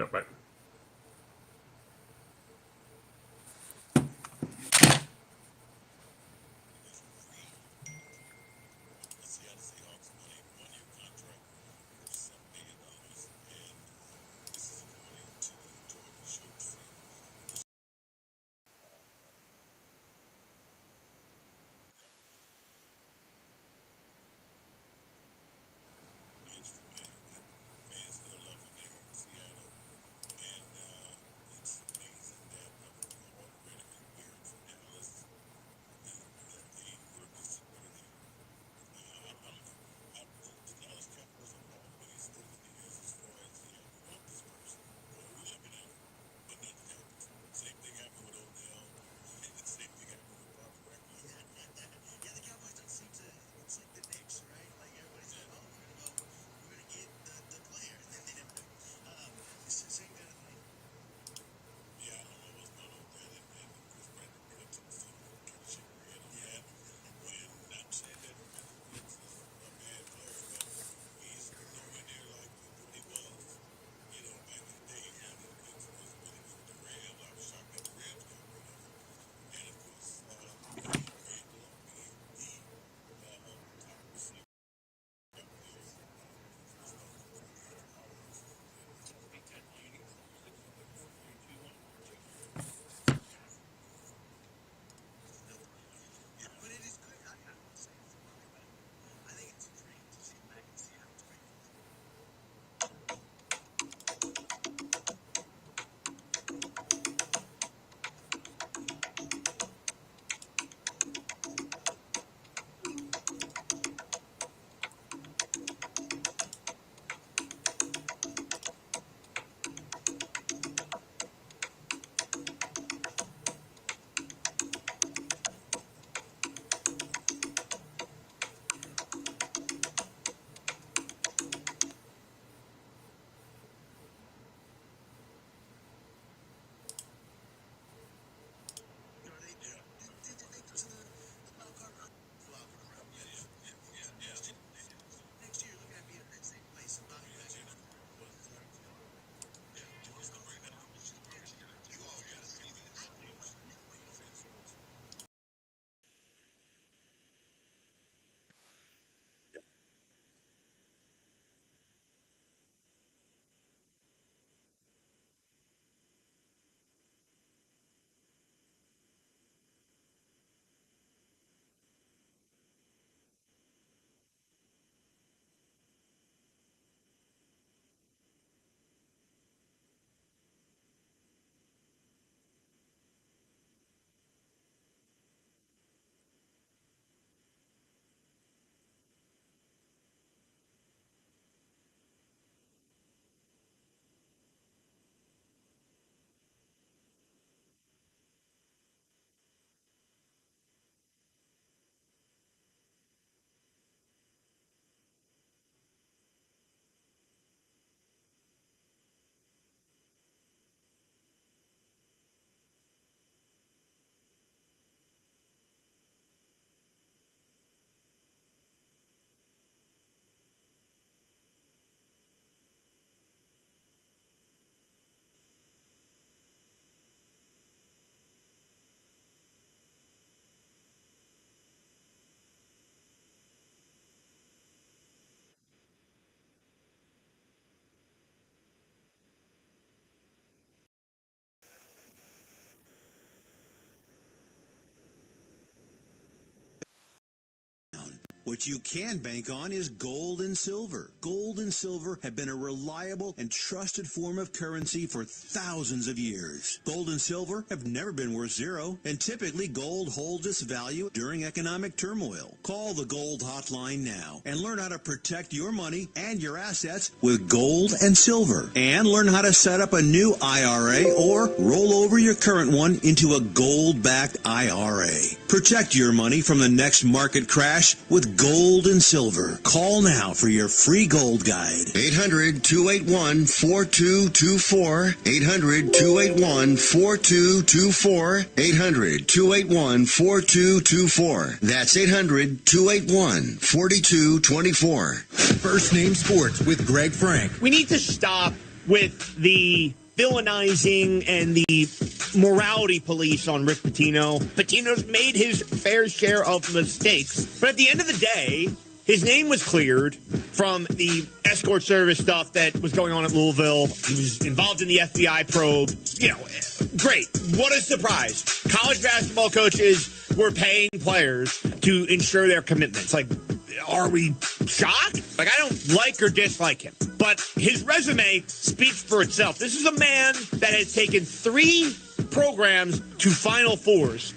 Yeah, bye. What you can bank on is gold and silver. Gold and silver have been a reliable and trusted form of currency for thousands of years. Gold and silver have never been worth zero, and typically gold holds its value during economic turmoil. Call the Gold Hotline now and learn how to protect your money and your assets with gold and silver. And learn how to set up a new IRA or roll over your current one into a gold-backed IRA. Protect your money from the next market crash with gold and silver. Call now for your free gold guide. 800-281-4224. 800-281-4224. 800-281-4224. That's 800-281-4224. First Name Sports with Greg Frank. We need to stop with the villainizing and the morality police on Rick Pitino. Pitino's made his fair share of mistakes, but at the end of the day, his name was cleared from the escort service stuff that was going on at Louisville. He was involved in the FBI probe. Great. What a surprise. College basketball coaches were paying players to ensure their commitments. Like, are we shocked? Like, I don't like or dislike him, but his resume speaks for itself. This is a man that has taken 3 programs to Final Fours.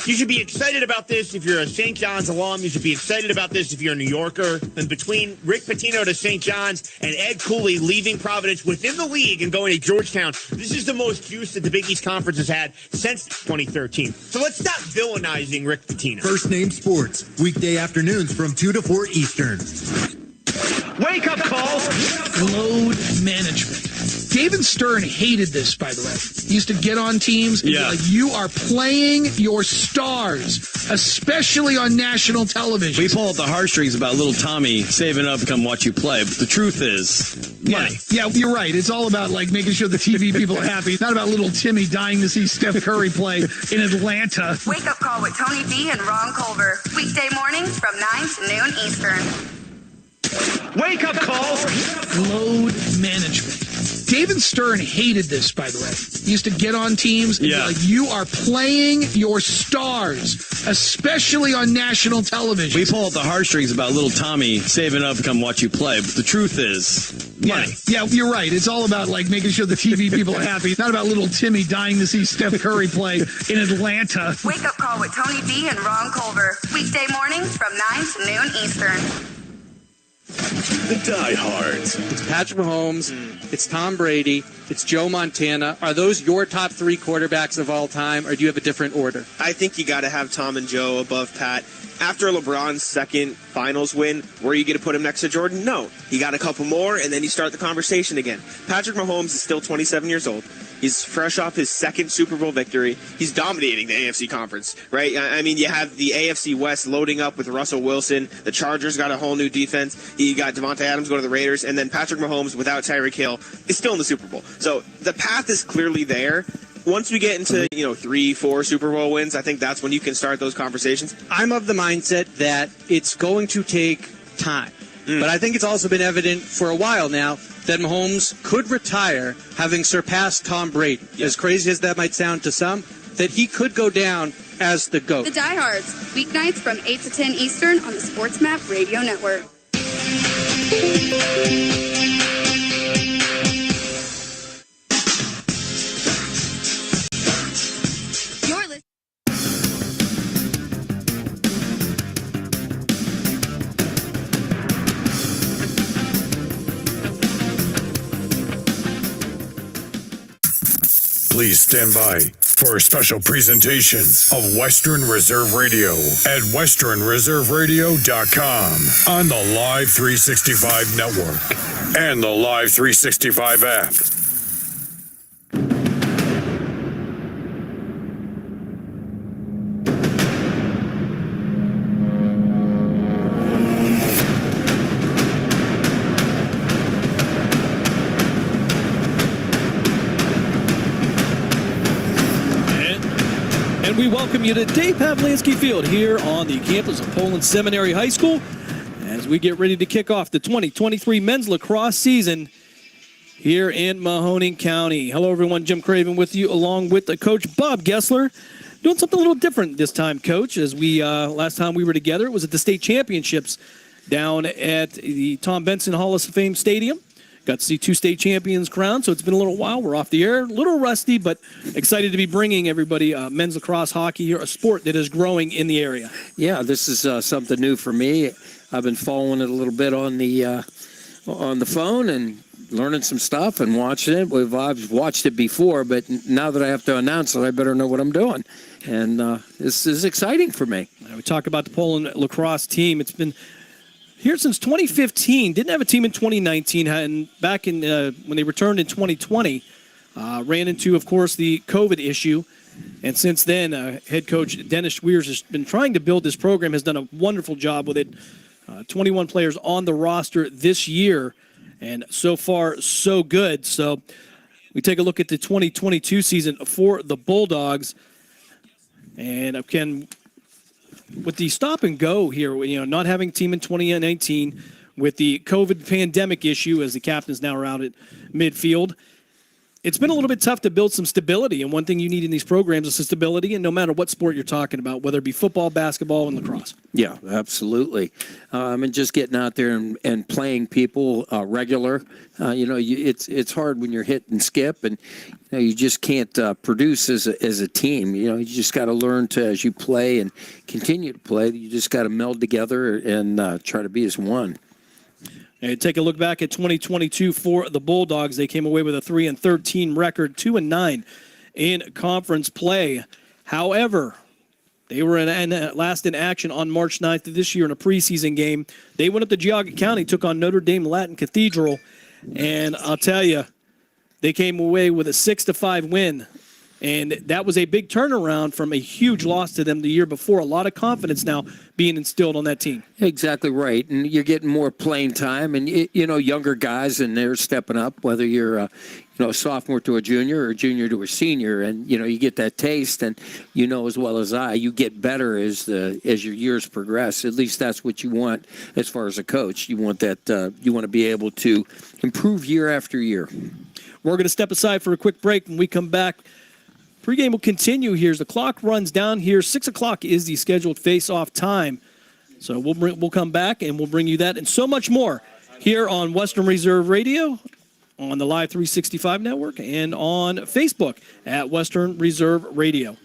You should be excited about this if you're a St. John's alum. You should be excited about this if you're a New Yorker. And between Rick Pitino to St. John's and Ed Cooley leaving Providence within the league and going to Georgetown, this is the most juice that the Big East Conference has had since 2013. So let's stop villainizing Rick Pitino. First Name Sports, weekday afternoons from 2 to 4 Eastern. Wake up call. Load management. David Stern hated this, by the way. He used to get on teams and be like, you are playing your stars, especially on national television. We pull at the heartstrings about little Tommy saving up to come watch you play, but the truth is money. Yeah, you're right. It's all about making sure the TV people are happy. It's not about little Timmy dying to see Steph Curry play in Atlanta. Wake Up Call with Tony B and Ron Culver. Weekday mornings from 9 to noon Eastern. Wake up call. Load management. David Stern hated this, by the way. He used to get on teams and be like, you are playing your stars, especially on national television. We pull at the heartstrings about little Tommy saving up to come watch you play, but the truth is money. Yeah, you're right. It's all about making sure the TV people are happy. It's not about little Timmy dying to see Steph Curry play in Atlanta. Wake Up Call with Tony B and Ron Culver. Weekday mornings from 9 to noon Eastern. The diehards. It's Patrick Mahomes. It's Tom Brady. It's Joe Montana. Are those your top 3 quarterbacks of all time, or do you have a different order? I think you got to have Tom and Joe above Pat. After LeBron's second finals win, where are you going to put him next to Jordan? No. You got a couple more, and then you start the conversation again. Patrick Mahomes is still 27 years old. He's fresh off his second Super Bowl victory. He's dominating the AFC conference, right? I mean, you have the AFC West loading up with Russell Wilson. The Chargers got a whole new defense. You got Devontae Adams going to the Raiders. And then Patrick Mahomes, without Tyreek Hill, is still in the Super Bowl. So the path is clearly there. Once we get into, 3-4 Super Bowl wins, I think that's when you can start those conversations. I'm of the mindset that it's going to take time. But I think it's also been evident for a while now that Mahomes could retire having surpassed Tom Brady. As crazy as that might sound to some, that he could go down as the GOAT. The Diehards, weeknights from 8 to 10 Eastern on the Sports Map Radio Network. Please stand by for a special presentation of Western Reserve Radio at westernreserveradio.com on the Live 365 network and the Live 365 app. We welcome you to Dave Pavlansky Field here on the campus of Poland Seminary High School as we get ready to kick off the 2023 men's lacrosse season here in Mahoning County. Hello, everyone. Jim Craven with you, along with the coach Bob Gessler. Doing something a little different this time, Coach. As we last time we were together, it was at the state championships down at the Tom Benson Hall of Fame Stadium. Got to see 2 state champions crowned, so it's been a little while. We're off the air, a little rusty, but excited to be bringing everybody men's lacrosse hockey here, a sport that is growing in the area. Yeah, this is something new for me. I've been following it a little bit on the phone and learning some stuff and watching it. I've watched it before, but now that I have to announce it, I better know what I'm doing. And this is exciting for me. We talk about the Poland lacrosse team. It's been here since 2015. Didn't have a team in 2019, and back in when they returned in 2020, ran into, of course, the COVID issue. And since then, head coach Dennis Schweers has been trying to build this program, has done a wonderful job with it. 21 players on the roster this year, And so far, so good. So we take a look at the 2022 season for the Bulldogs. And again, with the stop and go here, not having a team in 2019, with the COVID pandemic issue as the captains now are out at midfield, it's been a little bit tough to build some stability. And one thing you need in these programs is stability, and no matter what sport you're talking about, whether it be football, basketball, and lacrosse. Yeah, absolutely. And just getting out there and playing people regular. It's hard when you're hit and skip, and you just can't produce as a team. You just got to learn to, as you play and continue to play, you just got to meld together and try to be as one. And take a look back at 2022 for the Bulldogs. They came away with a 3-13 record, 2-9 in conference play. However, they were last in action on March 9th of this year in a preseason game. They went up to Geauga County, took on Notre Dame Latin Cathedral, and I'll tell you, they came away with a 6-5 win. And that was a big turnaround from a huge loss to them the year before. A lot of confidence now being instilled on that team. Exactly right. And you're getting more playing time. And, younger guys, and they're stepping up, whether you're a sophomore to a junior or a junior to a senior. And, you get that taste. And, as well as you get better as your years progress. At least that's what you want as far as a coach. You want that. You want to be able to improve year after year. We're going to step aside for a quick break. When we come back, pregame will continue here as the clock runs down here. 6 o'clock is the scheduled face-off time. So we'll come back and we'll bring you that and so much more here on Western Reserve Radio, on the Live 365 Network, and on Facebook at Western Reserve Radio.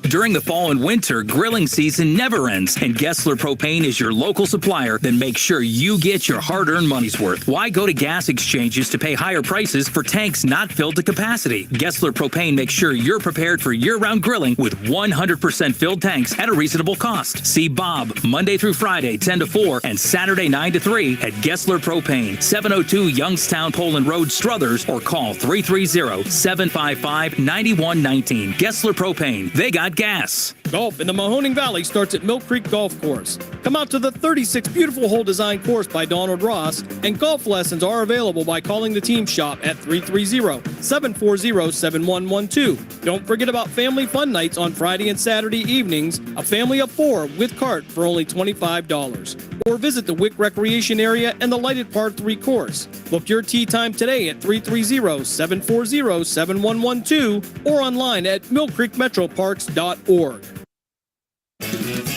During the fall and winter, grilling season never ends, and Gessler Propane is your local supplier. Then make sure you get your hard-earned money's worth. Why go to gas exchanges to pay higher prices for tanks not filled to capacity? Gessler Propane makes sure you're prepared for year-round grilling with 100% filled tanks at a reasonable cost. See Bob Monday through Friday, 10 to 4, and Saturday, 9 to 3 at Gessler Propane, 702 Youngstown Poland Road, Struthers, or call 330-755-9119. Gessler Propane. They got gas. Golf in the Mahoning Valley starts at Mill Creek Golf Course. Come out to the 36 beautiful hole design course by Donald Ross, and golf lessons are available by calling the team shop at 330-740-7112. Don't forget about family fun nights on Friday and Saturday evenings, a family of 4 with cart for only $25. Or visit the Wick Recreation Area and the lighted Par 3 course. Book your tee time today at 330-740-7112 or online at millcreekmetroparks.org.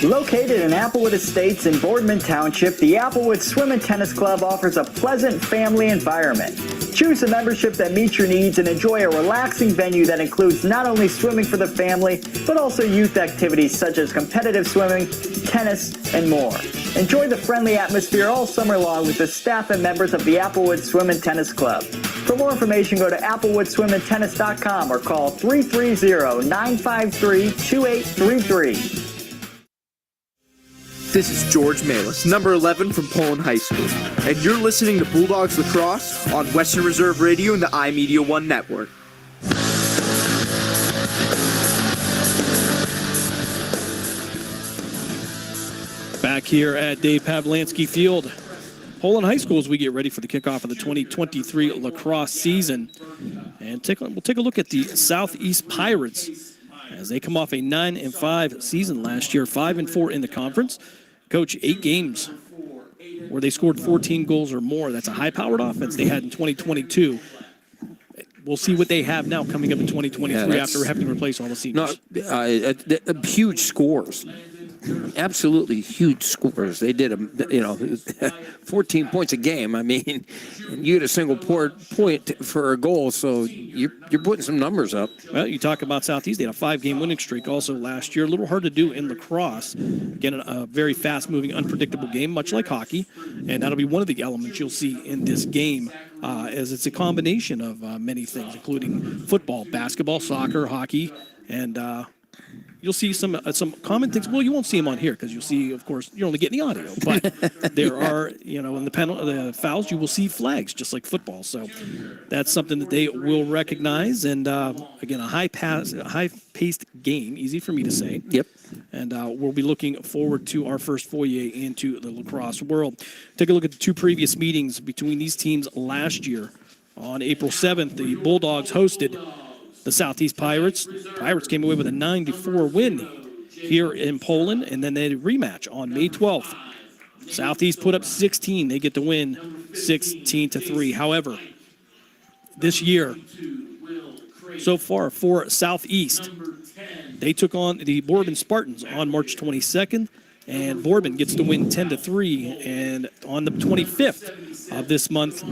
Located in Applewood Estates in Boardman Township, the Applewood Swim and Tennis Club offers a pleasant family environment. Choose a membership that meets your needs and enjoy a relaxing venue that includes not only swimming for the family, but also youth activities such as competitive swimming, tennis, and more. Enjoy the friendly atmosphere all summer long with the staff and members of the Applewood Swim and Tennis Club. For more information, go to applewoodswimandtennis.com or call 330-953-2833. This is George Malis, number 11 from Poland High School, and you're listening to Bulldogs Lacrosse on Western Reserve Radio and the iMedia1 network. Back here at Dave Pavlansky Field, Poland High School, as we get ready for the kickoff of the 2023 lacrosse season. And we'll take a look at the Southeast Pirates as they come off a 9-5 season last year, 5-4 in the conference. Coach, 8 games where they scored 14 goals or more. That's a high-powered offense they had in 2022. We'll see what they have now coming up in 2023 after having to replace all the seniors. Huge scores. Absolutely huge scores. They did 14 points a game. I mean, you get a single point for a goal, so you're putting some numbers up. Well, you talk about Southeast. They had a 5-game winning streak also last year. A little hard to do in lacrosse. Again, a very fast-moving, unpredictable game, much like hockey, and that'll be one of the elements you'll see in this game, as it's a combination of many things, including football, basketball, soccer, hockey, and you'll see some common things. Well, you won't see them on here because you'll see, of course, you're only getting the audio. But there are, in the fouls, you will see flags just like football. So that's something that they will recognize. And again, a high-paced game, easy for me to say. Yep. And we'll be looking forward to our first foray into the lacrosse world. Take a look at the two previous meetings between these teams last year. On April 7th, the Bulldogs hosted the Southeast Pirates. Pirates came away with a 9-4 win here in Poland, and then they had a rematch on May 12th. Southeast put up 16. They get the win 16-3. However, this year, so far for Southeast, they took on the Boardman Spartans on March 22nd, and Boardman gets the win 10-3. And on the 25th of this month,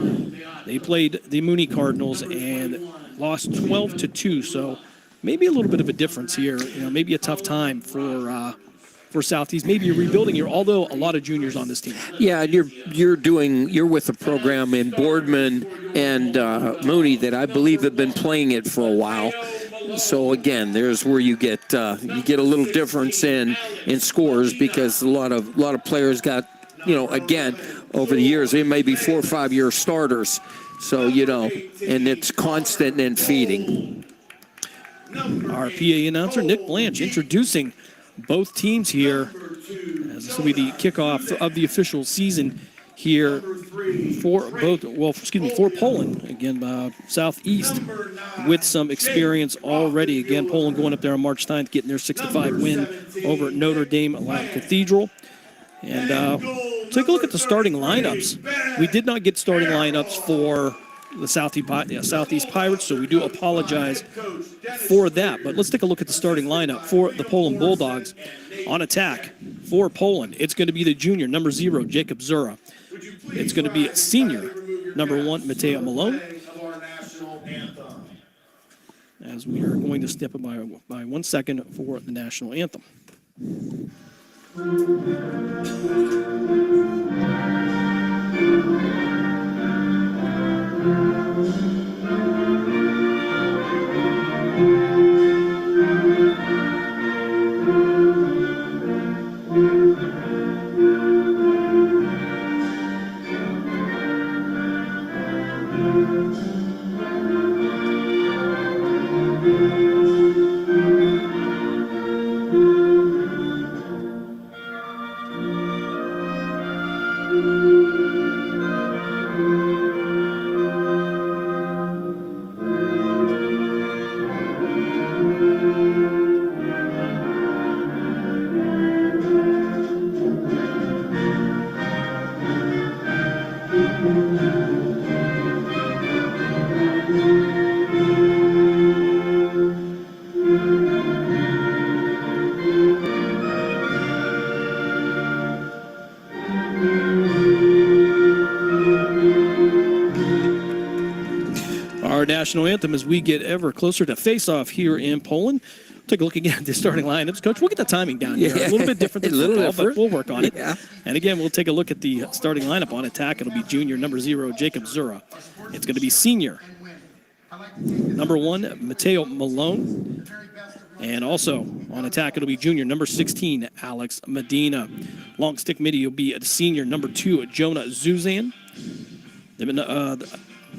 they played the Mooney Cardinals and lost 12-2. So maybe a little bit of a difference here. Maybe a tough time for Southeast. Maybe a rebuilding year, although a lot of juniors on this team. Yeah, you're with a program in Boardman and Mooney that I believe have been playing it for a while. So again, there's where you get a little difference in scores, because a lot of players got, again, over the years, they may be 4 or 5 year starters. So, and it's constant and feeding. Our PA announcer, Nick Blanche, introducing both teams here, as this will be the kickoff of the official season here for Poland. Again, Southeast with some experience already. Again, Poland going up there on March 9th, getting their 6-5 win over Notre Dame Cathedral. And take a look at the starting lineups. We did not get starting lineups for the Southeast Pirates, so we do apologize for that. But let's take a look at the starting lineup for the Poland Bulldogs. On attack for Poland, it's going to be the junior, number 0, Jacob Zura. It's going to be senior, number 1, Mateo Malone. As we are going to step up by 1 second for the national anthem. Our national anthem as we get ever closer to face-off here in Poland. Take a look again at the starting lineups. Coach, we'll get the timing down here. A little bit different than football, but we'll work on it. Yeah. And again, we'll take a look at the starting lineup. On attack, it'll be junior, number 0, Jacob Zura. It's going to be senior, number 1, Mateo Malone. And also on attack, it'll be junior, number 16, Alex Medina. Long stick midi will be a senior, number 2, Jonah Zuzan.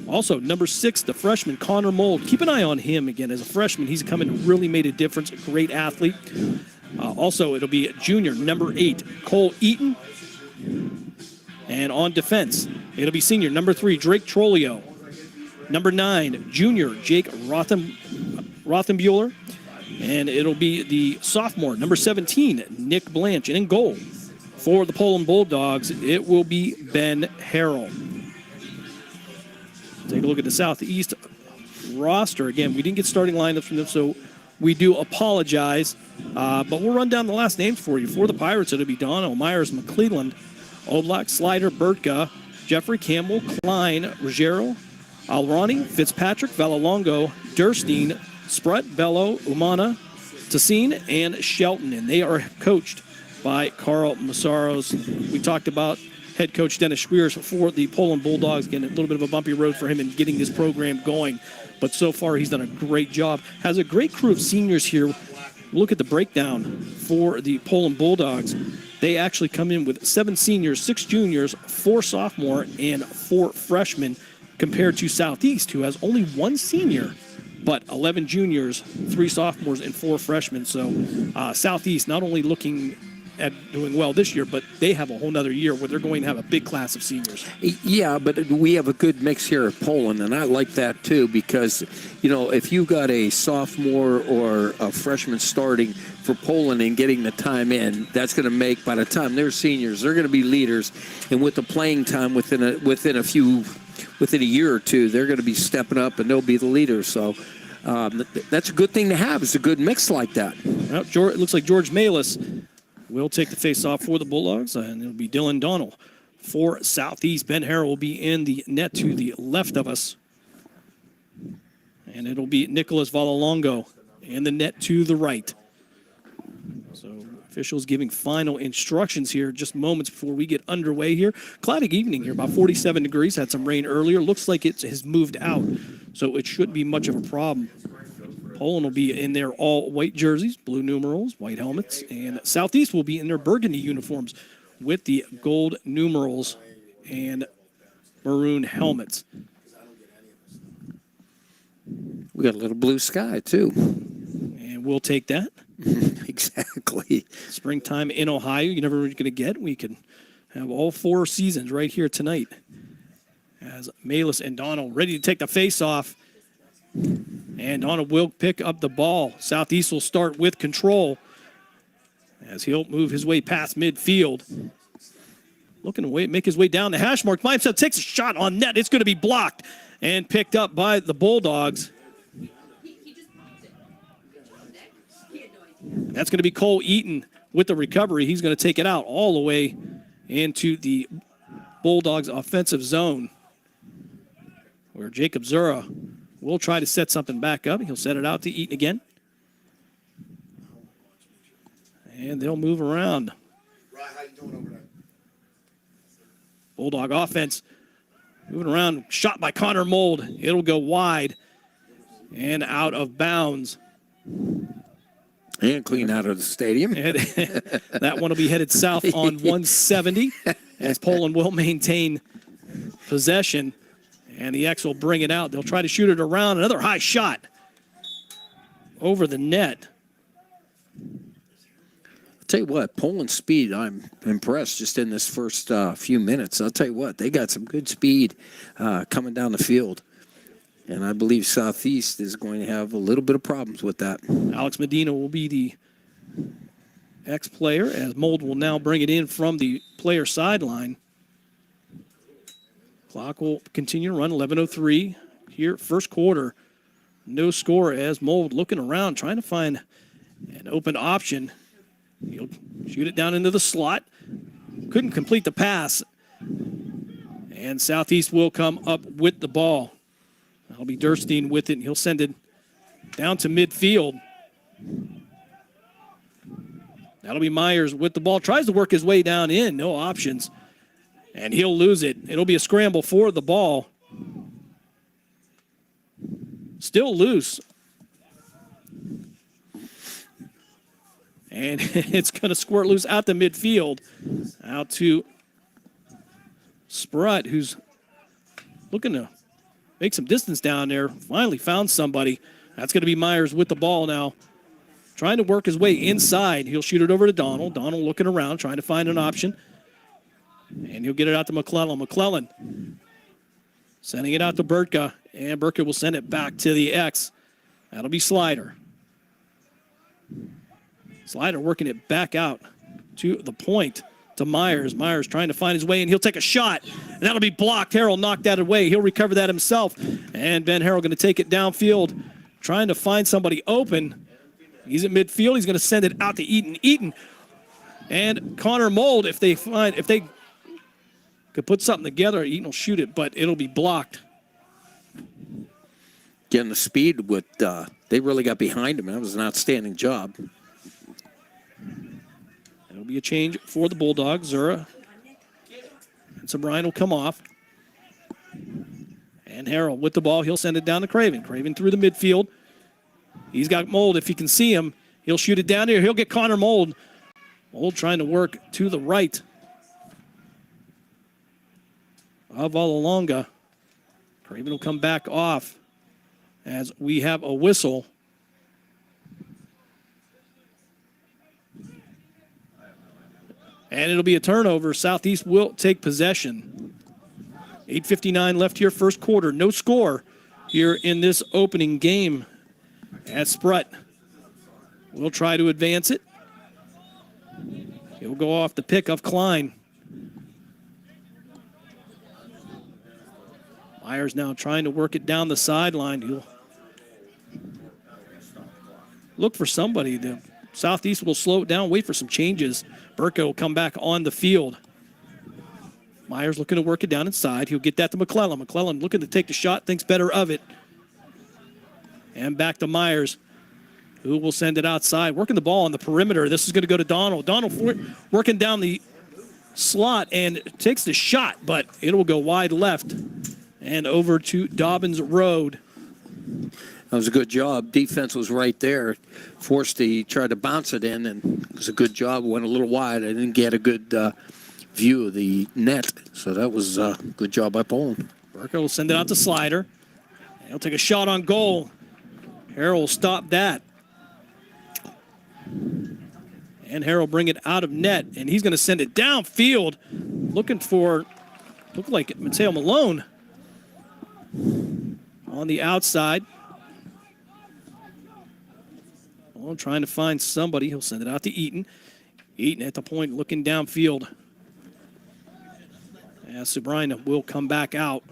Also, number 6, the freshman, Connor Mold. Keep an eye on him again. As a freshman, he's come in and really made a difference. A great athlete. Also, it'll be junior, number 8, Cole Eaton. And on defense, it'll be senior, number 3, Drake Trolio. Number 9, junior, Jake Rothenbuehler. And it'll be the sophomore, number 17, Nick Blanche. And in goal for the Poland Bulldogs, it will be Ben Harrell. Take a look at the Southeast roster. Again, we didn't get starting lineups from them, so we do apologize. But we'll run down the last names for you. For the Pirates, it'll be Dono, Myers, McClelland, Oblak, Slider, Burtka, Jeffrey Campbell, Klein, Ruggiero, Alrani, Fitzpatrick, Valalongo, Durstein, Sprut, Bello, Umana, Tassine, and Shelton. And they are coached by Carl Massaros. We talked about head coach Dennis Schweers for the Poland Bulldogs. Again, a little bit of a bumpy road for him in getting this program going. But so far, he's done a great job. Has a great crew of seniors here. Look at the breakdown for the Poland Bulldogs. They actually come in with 7 seniors, 6 juniors, 4 sophomore, and 4 freshmen, compared to Southeast, who has only 1 senior but 11 juniors, 3 sophomores, and 4 freshmen. So Southeast not only looking at doing well this year, but they have a whole nother year where they're going to have a big class of seniors. Yeah, but we have a good mix here at Poland, and I like that too because, if you got a sophomore or a freshman starting for Poland and getting the time in, that's going to make, by the time they're seniors, they're going to be leaders, and with the playing time within a year or two, they're going to be stepping up and they'll be the leaders. So that's a good thing to have. It's a good mix like that. Well, it looks like George Malis will take the face-off for the Bulldogs, and it'll be Dylan Donnell for Southeast. Ben Harrell will be in the net to the left of us, and it'll be Nicholas Valalongo in the net to the right. So officials giving final instructions here just moments before we get underway here. Cloudy evening here, about 47 degrees. Had some rain earlier. Looks like it has moved out, so it shouldn't be much of a problem. Poland will be in their all-white jerseys, blue numerals, white helmets, and Southeast will be in their burgundy uniforms with the gold numerals and maroon helmets. We got a little blue sky, too. And we'll take that. Exactly. Springtime in Ohio, you never were going to get. We can have all 4 seasons right here tonight. As Malis and Donald ready to take the face-off. And Donald will pick up the ball. Southeast will start with control as he'll move his way past midfield. Looking to make his way down the hash mark. By himself, takes a shot on net. It's going to be blocked and picked up by the Bulldogs. That's going to be Cole Eaton with the recovery. He's going to take it out all the way into the Bulldogs' offensive zone, where Jacob Zura will try to set something back up. He'll set it out to Eaton again. And they'll move around. Bulldog offense moving around. Shot by Connor Mold. It'll go wide and out of bounds. And clean out of the stadium. That one will be headed south on 170 as Poland will maintain possession. And the X will bring it out. They'll try to shoot it around. Another high shot over the net. I'll tell you what, Poland's speed, I'm impressed just in this first few minutes. I'll tell you what, they got some good speed coming down the field. And I believe Southeast is going to have a little bit of problems with that. Alex Medina will be the X player as Mold will now bring it in from the player sideline. Clock will continue to run, 11:03 here, first quarter. No score as Mold looking around, trying to find an open option. He'll shoot it down into the slot. Couldn't complete the pass. And Southeast will come up with the ball. That'll be Durstein with it, and he'll send it down to midfield. That'll be Myers with the ball. Tries to work his way down in, no options. And he'll lose it. It'll be a scramble for the ball. Still loose. And it's going to squirt loose out to midfield. Out to Sprut, who's looking to make some distance down there. Finally found somebody. That's going to be Myers with the ball now. Trying to work his way inside. He'll shoot it over to Donald. Donald looking around, trying to find an option. And he'll get it out to McClellan. McClellan sending it out to Burtka. And Burtka will send it back to the X. That'll be Slider. Slider working it back out to the point to Myers. Myers trying to find his way, and he'll take a shot. And that'll be blocked. Harrell knocked that away. He'll recover that himself. And Ben Harrell going to take it downfield, trying to find somebody open. He's at midfield. He's going to send it out to Eaton. Eaton and Connor Mold, if they could put something together, Eaton will shoot it, but it'll be blocked. Getting the speed with, they really got behind him. That was an outstanding job. It'll be a change for the Bulldogs. Zura and Sobrine will come off. And Harrell with the ball. He'll send it down to Craven. Craven through the midfield. He's got Mold. If he can see him, he'll shoot it down here. He'll get Connor Mold. Mold trying to work to the right of Alalonga. Craven will come back off. as we have a whistle. And it'll be a turnover. Southeast will take possession. 8:59 left here, first quarter. No score here in this opening game. As Sprutt will try to advance it. He'll go off the pick of Klein. Myers now trying to work it down the sideline. He'll look for somebody. The Southeast will slow it down, wait for some changes. Burko will come back on the field. Myers looking to work it down inside. He'll get that to McClellan. McClellan looking to take the shot, thinks better of it. And back to Myers, who will send it outside. Working the ball on the perimeter. This is going to go to Donald. Donald working down the slot and takes the shot, but it will go wide left and over to Dobbins Road. That was a good job. Defense was right there. Tried to bounce it in, and it was a good job. Went a little wide. I didn't get a good view of the net, so that was a good job by Poland. Burko will send it out to Slider. He'll take a shot on goal. Harrell will stop that. And Harrell bring it out of net, and he's going to send it downfield, looked like Mateo Malone on the outside. Malone trying to find somebody. He'll send it out to Eaton. Eaton at the point looking downfield. As Subrina will come back out.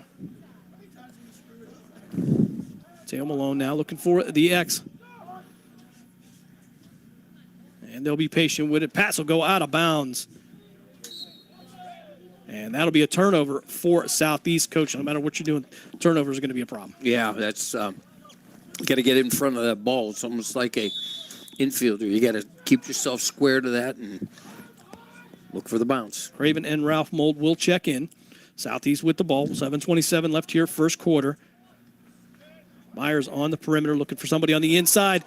Mateo Malone now looking for the X. And they'll be patient with it. Pass will go out of bounds. And that'll be a turnover for Southeast. Coach, no matter what you're doing, turnover is going to be a problem. Yeah, that's got to get in front of that ball. It's almost like a infielder. You got to keep yourself square to that and look for the bounce. Craven and Ralph Mold will check in. Southeast with the ball. 7:27 left here, first quarter. Myers on the perimeter looking for somebody on the inside.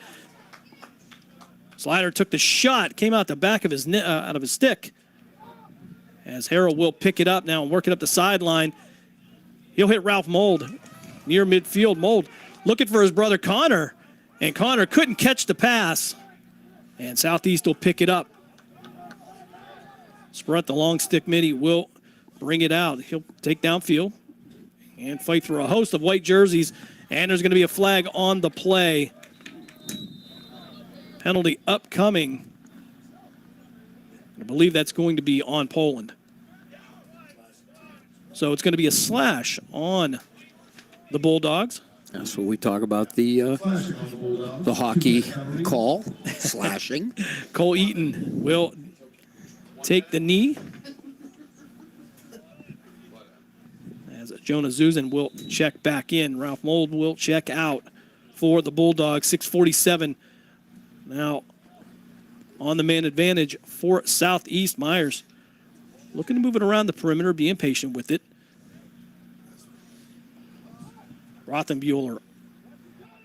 Slider took the shot, came out the back of his out of his stick. As Harrell will pick it up now and work it up the sideline. He'll hit Ralph Mold near midfield. Mold looking for his brother Connor, and Connor couldn't catch the pass. And Southeast will pick it up. Sprutt, the long stick midi, will bring it out. He'll take downfield and fight through a host of white jerseys. And there's going to be a flag on the play. Penalty upcoming. I believe that's going to be on Poland. So it's going to be a slash on the Bulldogs. That's what we talk about, the hockey call, slashing. Cole Eaton will take the knee. As Jonah Zuzan will check back in. Ralph Mold will check out for the Bulldogs. 6:47 now on the man advantage for Southeast. Myers looking to move it around the perimeter, be impatient with it. Rothenbuehler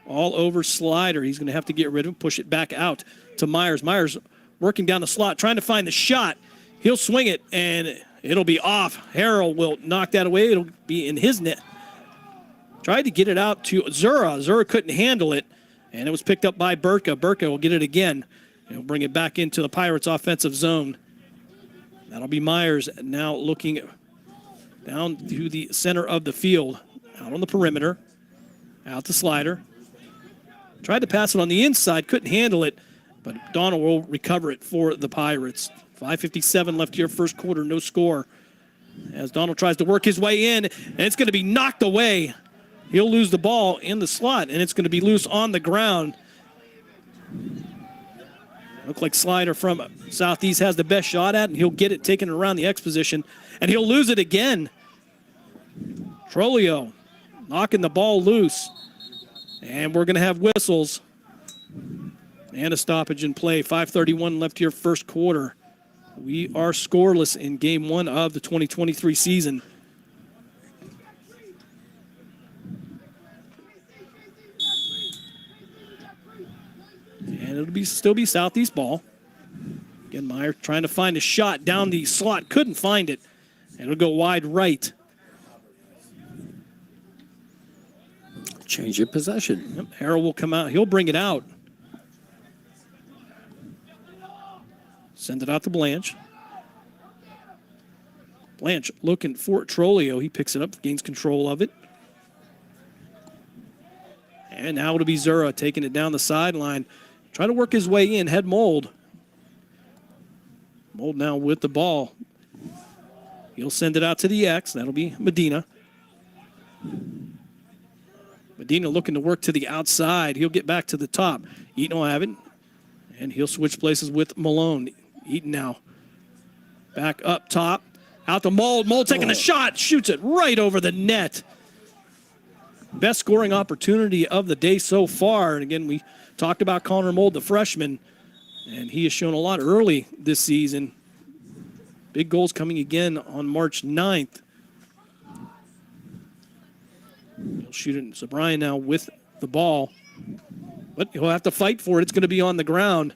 all over Slider. He's going to have to get rid of him, push it back out to Myers. Myers working down the slot, trying to find the shot. He'll swing it, and it'll be off. Harrell will knock that away. It'll be in his net. Tried to get it out to Zura. Zura couldn't handle it, and it was picked up by Burka. Burka will get it again. He'll bring it back into the Pirates' offensive zone. That'll be Myers now looking down to the center of the field. Out on the perimeter. Out to Slider. Tried to pass it on the inside. Couldn't handle it. But Donald will recover it for the Pirates. 5:57 left here, first quarter, no score. As Donald tries to work his way in, and it's going to be knocked away. He'll lose the ball in the slot, and it's going to be loose on the ground. Look like Slider from Southeast has the best shot at, and he'll get it taken around the X position, and he'll lose it again. Trolio knocking the ball loose, and we're going to have whistles and a stoppage in play. 5:31 left here, first quarter. We are scoreless in game one of the 2023 season. And it'll still be Southeast ball. Again, Meyer trying to find a shot down the slot. Couldn't find it. And it'll go wide right. Change of possession. Yep, Harrell will come out. He'll bring it out. Send it out to Blanche. Blanche looking for Trolio. He picks it up, gains control of it. And now it'll be Zura taking it down the sideline. Trying to work his way in. Head Mold. Mold now with the ball. He'll send it out to the X. That'll be Medina. Medina looking to work to the outside. He'll get back to the top. Eaton will have it. And he'll switch places with Malone. Eaton now back up top. Out to Mold. Mold taking a shot. Shoots it right over the net. Best scoring opportunity of the day so far. And again, we talked about Connor Mold, the freshman. And he has shown a lot early this season. Big goals coming again on March 9th. He'll shoot it. So Brian now with the ball. But he'll have to fight for it. It's going to be on the ground.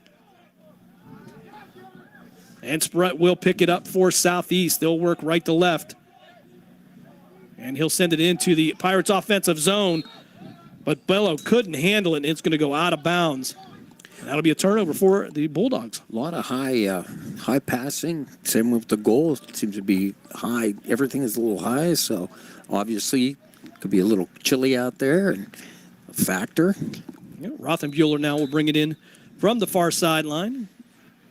And Sprett will pick it up for Southeast. They'll work right to left. And he'll send it into the Pirates offensive zone. But Bello couldn't handle it, and it's going to go out of bounds. And that'll be a turnover for the Bulldogs. A lot of high passing. Same with the goal. It seems to be high. Everything is a little high, so obviously it could be a little chilly out there and a factor. Yeah, Rothenbuehler now will bring it in from the far sideline.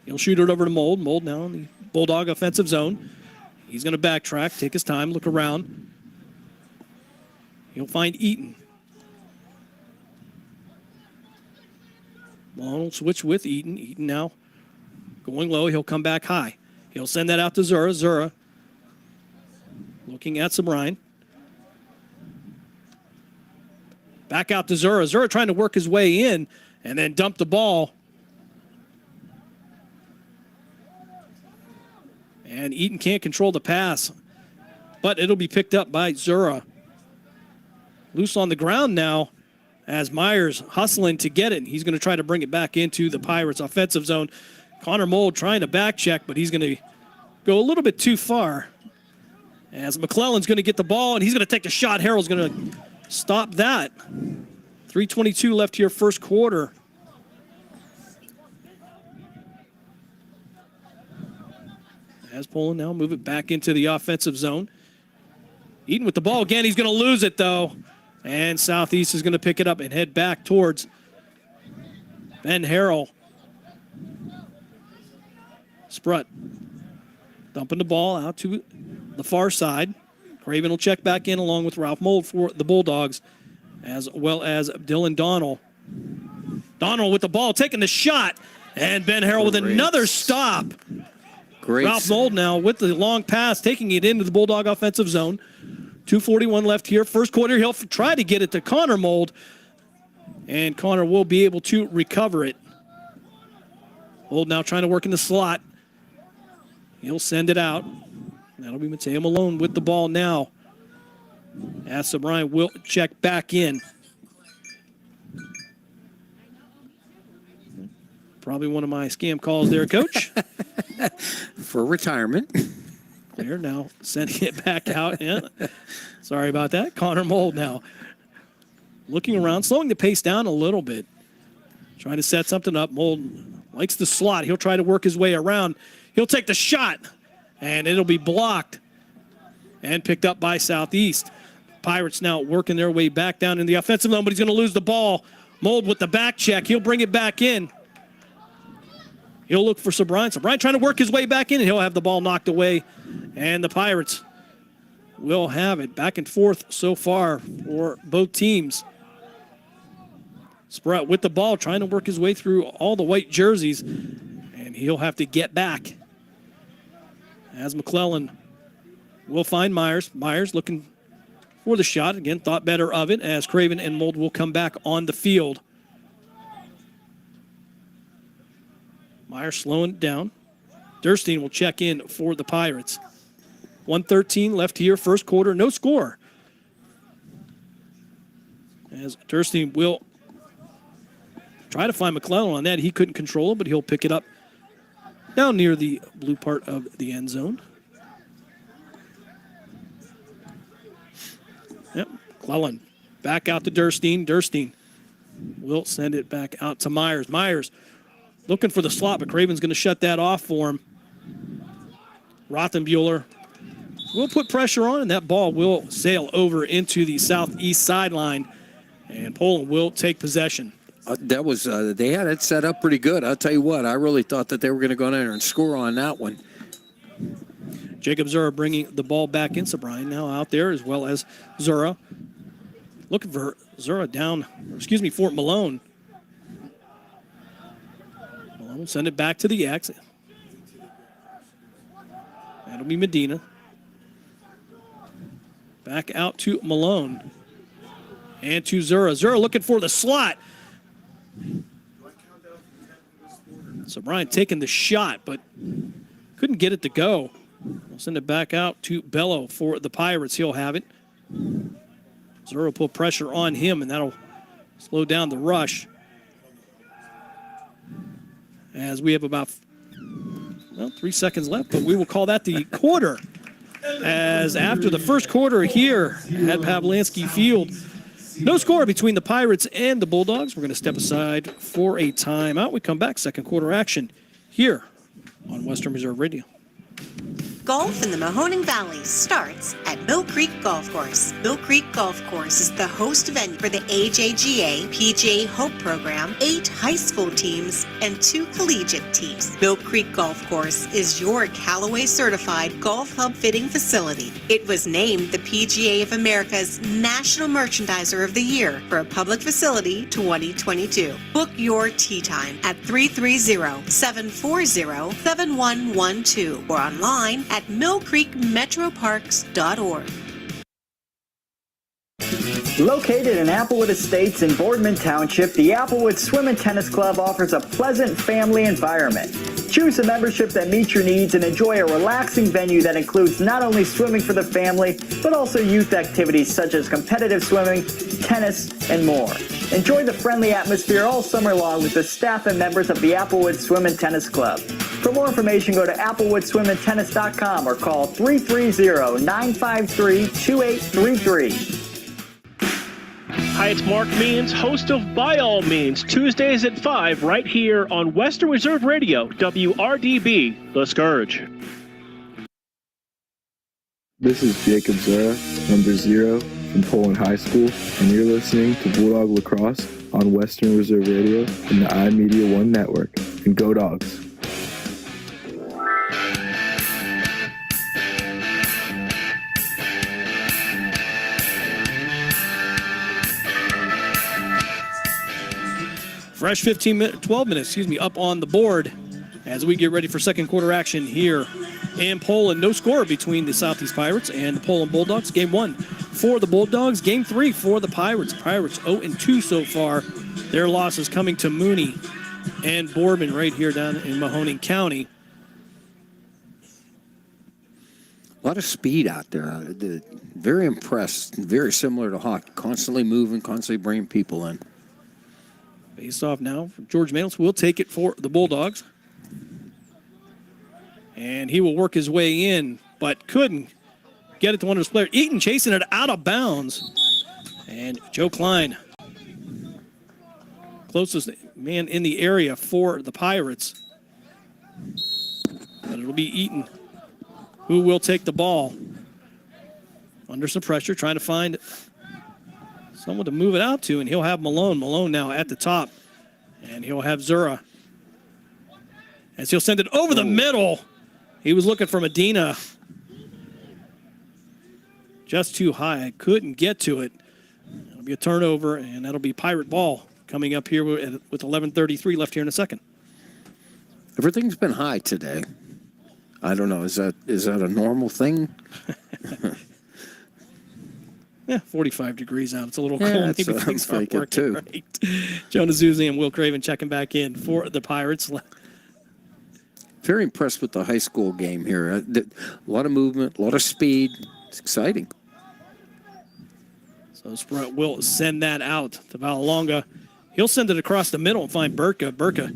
He'll shoot it over to Mold. Mold now in the Bulldog offensive zone. He's going to backtrack, take his time, look around. He'll find Eaton. Malone will switch with Eaton. Eaton now going low. He'll come back high. He'll send that out to Zura. Zura looking at Sabrine. Back out to Zura. Zura trying to work his way in and then dump the ball. And Eaton can't control the pass, but it'll be picked up by Zura. Loose on the ground now as Myers hustling to get it. He's going to try to bring it back into the Pirates offensive zone. Connor Mold trying to back check, but he's going to go a little bit too far. As McClellan's going to get the ball, and he's going to take the shot. Harrell's going to stop that. 3:22 left here, first quarter. As Poland now move it back into the offensive zone. Eaton with the ball again. He's going to lose it, though. And Southeast is going to pick it up and head back towards Ben Harrell. Sprut dumping the ball out to the far side. Craven will check back in along with Ralph Mold for the Bulldogs, as well as Dylan Donnell. Donnell with the ball, taking the shot. And Ben Harrell with another stop. Great. Ralph Mold now with the long pass, taking it into the Bulldog offensive zone. 2:41 left here. First quarter, he'll try to get it to Connor Mold. And Connor will be able to recover it. Mold now trying to work in the slot. He'll send it out. That'll be Mateo Malone with the ball now. As Sabrine will check back in. Probably one of my scam calls there, Coach. For retirement. There now, sending it back out. Yeah. Sorry about that. Connor Mold now looking around, slowing the pace down a little bit. Trying to set something up. Mold likes the slot. He'll try to work his way around. He'll take the shot, and it'll be blocked and picked up by Southeast. Pirates now working their way back down in the offensive zone, but he's going to lose the ball. Mold with the back check. He'll bring it back in. He'll look for Sabrine. Sabrine trying to work his way back in, and he'll have the ball knocked away. And the Pirates will have it. Back and forth so far for both teams. Sprott with the ball, trying to work his way through all the white jerseys. And he'll have to get back. As McClellan will find Myers. Myers looking for the shot. Again, thought better of it as Craven and Mold will come back on the field. Myers slowing it down. Durstein will check in for the Pirates. 1:13 left here, first quarter, no score. As Durstein will try to find McClellan on that. He couldn't control it, but he'll pick it up down near the blue part of the end zone. Yep, McClellan Back out to Durstein. Durstein will send it back out to Myers. Myers looking for the slot, but Craven's going to shut that off for him. Rothenbuehler will put pressure on, and that ball will sail over into the southeast sideline, and Poland will take possession. That was they had it set up pretty good. I'll tell you what, I really thought that they were going to go in there and score on that one. Jacob Zura bringing the ball back in. Brian now out there, as well as Zura. Looking for Zura for Malone. Malone send it back to the X. That'll be Medina. Back out to Malone. And to Zura. Zura looking for the slot. So Brian taking the shot, but couldn't get it to go. We'll send it back out to Bello for the Pirates. He'll have it. Zura will put pressure on him, and that'll slow down the rush. As we have about 3 seconds left, but we will call that the quarter. As after the first quarter here at Pavlansky Field, no score between the Pirates and the Bulldogs. We're going to step aside for a timeout. We come back, second quarter action here on Western Reserve Radio. Golf in the Mahoning Valley starts at Mill Creek Golf Course. Mill Creek Golf Course is the host venue for the AJGA PGA Hope Program, 8 high school teams, and 2 collegiate teams. Mill Creek Golf Course is your Callaway certified golf club fitting facility. It was named the PGA of America's National Merchandiser of the Year for a public facility 2022. Book your tee time at 330-740-7112 or online at millcreekmetroparks.org. Located in Applewood Estates in Boardman Township, the Applewood Swim and Tennis Club offers a pleasant family environment. Choose a membership that meets your needs and enjoy a relaxing venue that includes not only swimming for the family, but also youth activities such as competitive swimming, tennis, and more. Enjoy the friendly atmosphere all summer long with the staff and members of the Applewood Swim and Tennis Club. For more information, go to applewoodswimandtennis.com or call 330-953-2833. Hi, it's Mark Means, host of By All Means, Tuesdays at 5, right here on Western Reserve Radio, WRDB, The Scourge. This is Jacob Zura, number 0 from Poland High School, and you're listening to Bulldog Lacrosse on Western Reserve Radio and the iMedia1 network. And go Dogs! Fresh 12 minutes, up on the board as we get ready for second quarter action here in Poland. No score between the Southeast Pirates and the Poland Bulldogs. Game 1 for the Bulldogs. Game 3 for the Pirates. Pirates 0-2 so far. Their losses coming to Mooney and Boardman right here down in Mahoning County. A lot of speed out there. Very impressed. Very similar to hockey. Constantly moving, constantly bringing people in. Face off now from George Manos. Will take it for the Bulldogs. And he will work his way in, but couldn't get it to one of his players. Eaton chasing it out of bounds. And Joe Klein, closest man in the area for the Pirates. But it'll be Eaton who will take the ball. Under some pressure, trying to find someone to move it out to, and he'll have Malone. Malone now at the top, and he'll have Zura. As he'll send it over the middle. He was looking for Medina. Just too high. Couldn't get to it. It'll be a turnover, and that'll be Pirate ball coming up here with 11:33 left here in a second. Everything's been high today. I don't know. Is that a normal thing? Yeah, 45 degrees out. It's a little cold. Maybe things aren't working too. Right. Jonah Zuzi and Will Craven checking back in for the Pirates. Very impressed with the high school game here. A lot of movement, a lot of speed. It's exciting. So Sprott will send that out to Valalonga. He'll send it across the middle and find Burka. Burka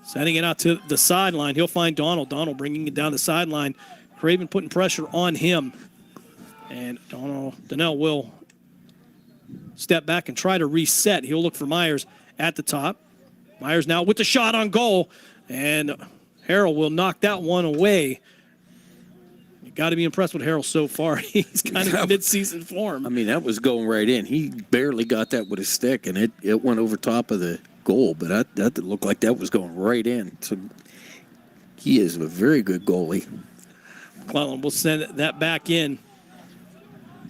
sending it out to the sideline. He'll find Donald. Donald bringing it down the sideline. Craven putting pressure on him. And Donnell will step back and try to reset. He'll look for Myers at the top. Myers now with the shot on goal, and Harrell will knock that one away. You got to be impressed with Harrell so far. He's kind of in mid-season form. I mean, that was going right in. He barely got that with his stick, and it went over top of the goal, but that looked like that was going right in. So he is a very good goalie. McClellan will send that back in.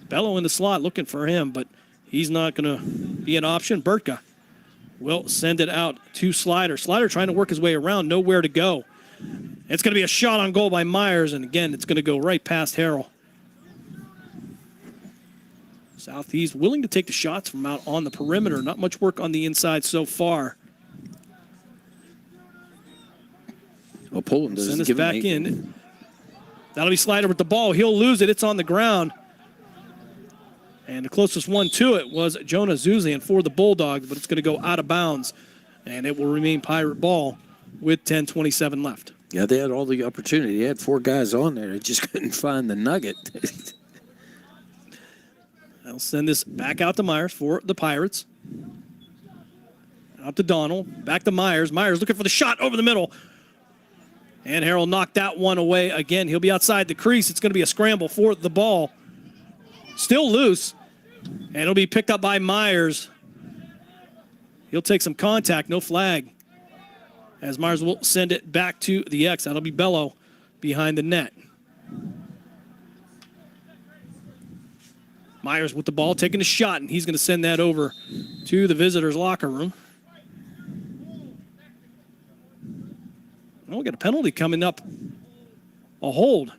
Bello in the slot looking for him, but he's not going to be an option. Burtka will send it out to Slider. Slider trying to work his way around, nowhere to go. It's going to be a shot on goal by Myers, and again, it's going to go right past Harrell. Southeast willing to take the shots from out on the perimeter. Not much work on the inside so far. Well, Poland doesn't send us give back in. That'll be Slider with the ball. He'll lose it. It's on the ground. And the closest one to it was Jonah Zuzian for the Bulldogs, but it's going to go out of bounds. And it will remain Pirate ball with 10:27 left. Yeah, they had all the opportunity. They had 4 guys on there. They just couldn't find the nugget. I'll send this back out to Myers for the Pirates. Out to Donald. Back to Myers. Myers looking for the shot over the middle. And Harrell knocked that one away again. He'll be outside the crease. It's going to be a scramble for the ball. Still loose. And it'll be picked up by Myers. He'll take some contact. No flag. As Myers will send it back to the X. That'll be Bello behind the net. Myers with the ball, taking a shot, and he's going to send that over to the visitors' locker room. We'll get a penalty coming up. A hold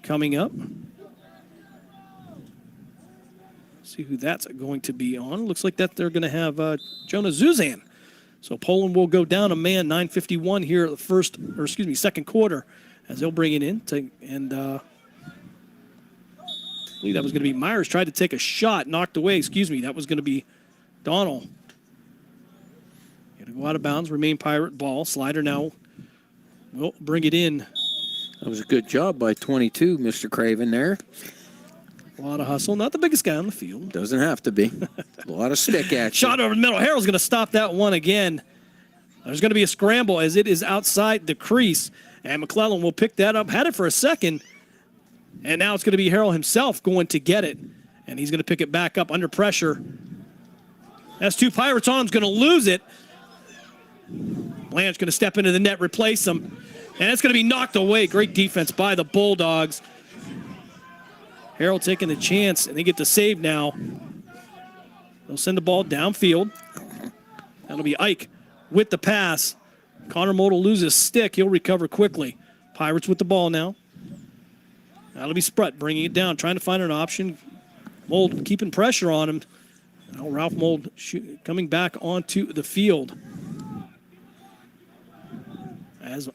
coming up. See who that's going to be on. Looks like that they're going to have Jonah Zuzan. So Poland will go down a man. 9:51 here at the second quarter, as they'll bring it in. I believe that was going to be Myers. Tried to take a shot, knocked away. That was going to be Donald. Going to go out of bounds, remain Pirate ball. Slider now will bring it in. That was a good job by 22, Mr. Craven there. A lot of hustle. Not the biggest guy on the field. Doesn't have to be. A lot of stick action. Shot over the middle. Harrell's going to stop that one again. There's going to be a scramble as it is outside the crease. And McClellan will pick that up. Had it for a second. And now it's going to be Harrell himself going to get it. And he's going to pick it back up under pressure. That's 2 Pirates on him. He's going to lose it. Blanche going to step into the net, replace him. And it's going to be knocked away. Great defense by the Bulldogs. Harrell taking the chance, and they get the save now. They'll send the ball downfield. That'll be Ike with the pass. Connor Mold loses stick. He'll recover quickly. Pirates with the ball now. That'll be Sprutt bringing it down, trying to find an option. Mold keeping pressure on him. Now Ralph Mold coming back onto the field. As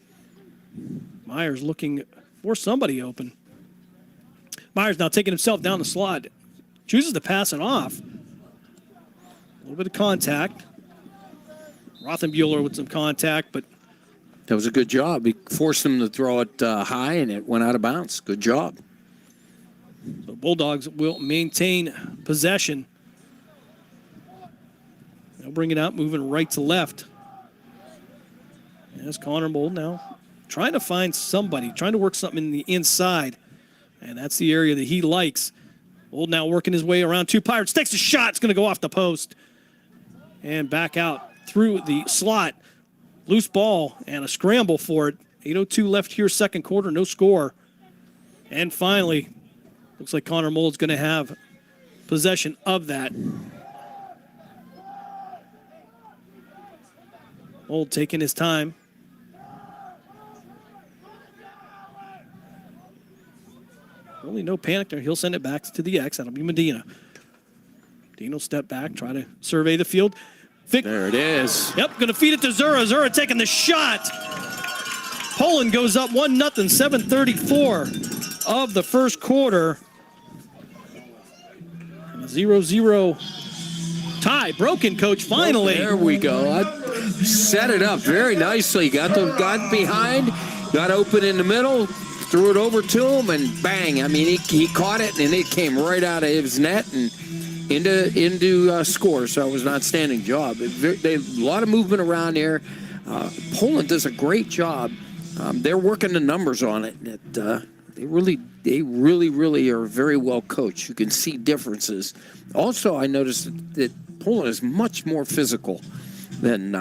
Myers looking for somebody open. Myers now taking himself down the slot. Chooses to pass it off. A little bit of contact. Rothenbuehler with some contact, but that was a good job. He forced him to throw it high, and it went out of bounds. Good job. The Bulldogs will maintain possession. They'll bring it out, moving right to left. There's Connor Mold now trying to find somebody, trying to work something in the inside. And that's the area that he likes. Mold now working his way around 2 Pirates. Takes a shot. It's going to go off the post. And back out through the slot. Loose ball and a scramble for it. 8:02 left here, second quarter, no score. And finally, looks like Connor Mold's going to have possession of that. Mold taking his time. Only no panic there. He'll send it back to the X. That'll be Medina. Medina will step back, try to survey the field. There it is. Yep, going to feed it to Zura. Zura taking the shot. Poland goes up 1-0, 7:34 of the first quarter. 0-0 tie. Broken, Coach, finally. There we go. I set it up very nicely. Got behind, got open in the middle, threw it over to him, and bang! I mean, he caught it, and it came right out of his net and into score. So it was an outstanding job. A lot of movement around here. Poland does a great job. They're working the numbers on it. They really are very well coached. You can see differences. Also, I noticed that Poland is much more physical than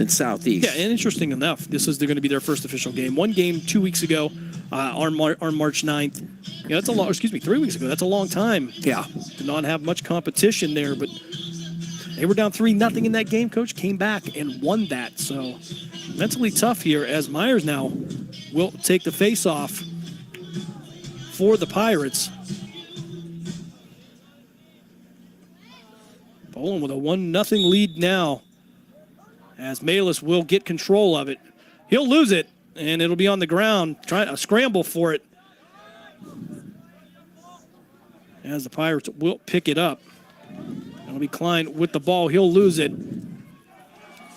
Southeast. Yeah, and interesting enough, this is going to be their first official game. One game 2 weeks ago on March 9th. Yeah, that's a long. 3 weeks ago. That's a long time. Yeah, to not have much competition there, but they were down 3-0 in that game. Coach came back and won that. So mentally tough here as Myers now will take the face-off for the Pirates. Poland with a 1-0 lead now, as Malis will get control of it. He'll lose it, and it'll be on the ground. Try a scramble for it, as the Pirates will pick it up. It'll be Klein with the ball. He'll lose it,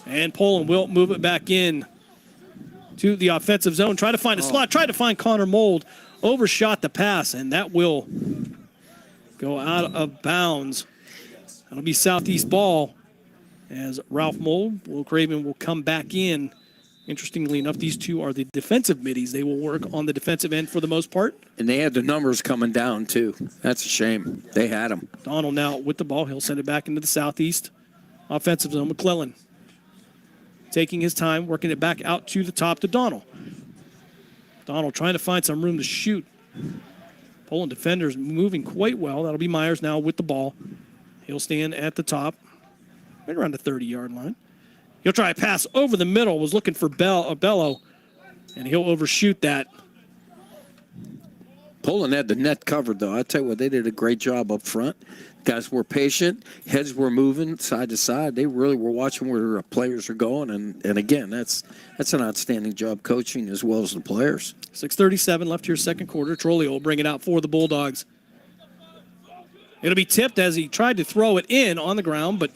and Poland will move it back in to the offensive zone. Try to find a slot. Try to find Connor Mold. Overshot the pass, and that will go out of bounds. That'll be Southeast ball, as Ralph Mold, Will Craven will come back in. Interestingly enough, these two are the defensive middies. They will work on the defensive end for the most part. And they had the numbers coming down, too. That's a shame. They had them. Donald now with the ball. He'll send it back into the Southeast offensive zone. McClellan taking his time, working it back out to the top to Donald. Donald trying to find some room to shoot. Poland defenders moving quite well. That'll be Myers now with the ball. He'll stand at the top, right around the 30-yard line. He'll try a pass over the middle. Was looking for Bello, and he'll overshoot that. Poland had the net covered, though. I tell you what, they did a great job up front. Guys were patient. Heads were moving side to side. They really were watching where players are going. And again, that's an outstanding job coaching as well as the players. 6:37 left here, second quarter. Trolio will bring it out for the Bulldogs. It'll be tipped as he tried to throw it in on the ground, but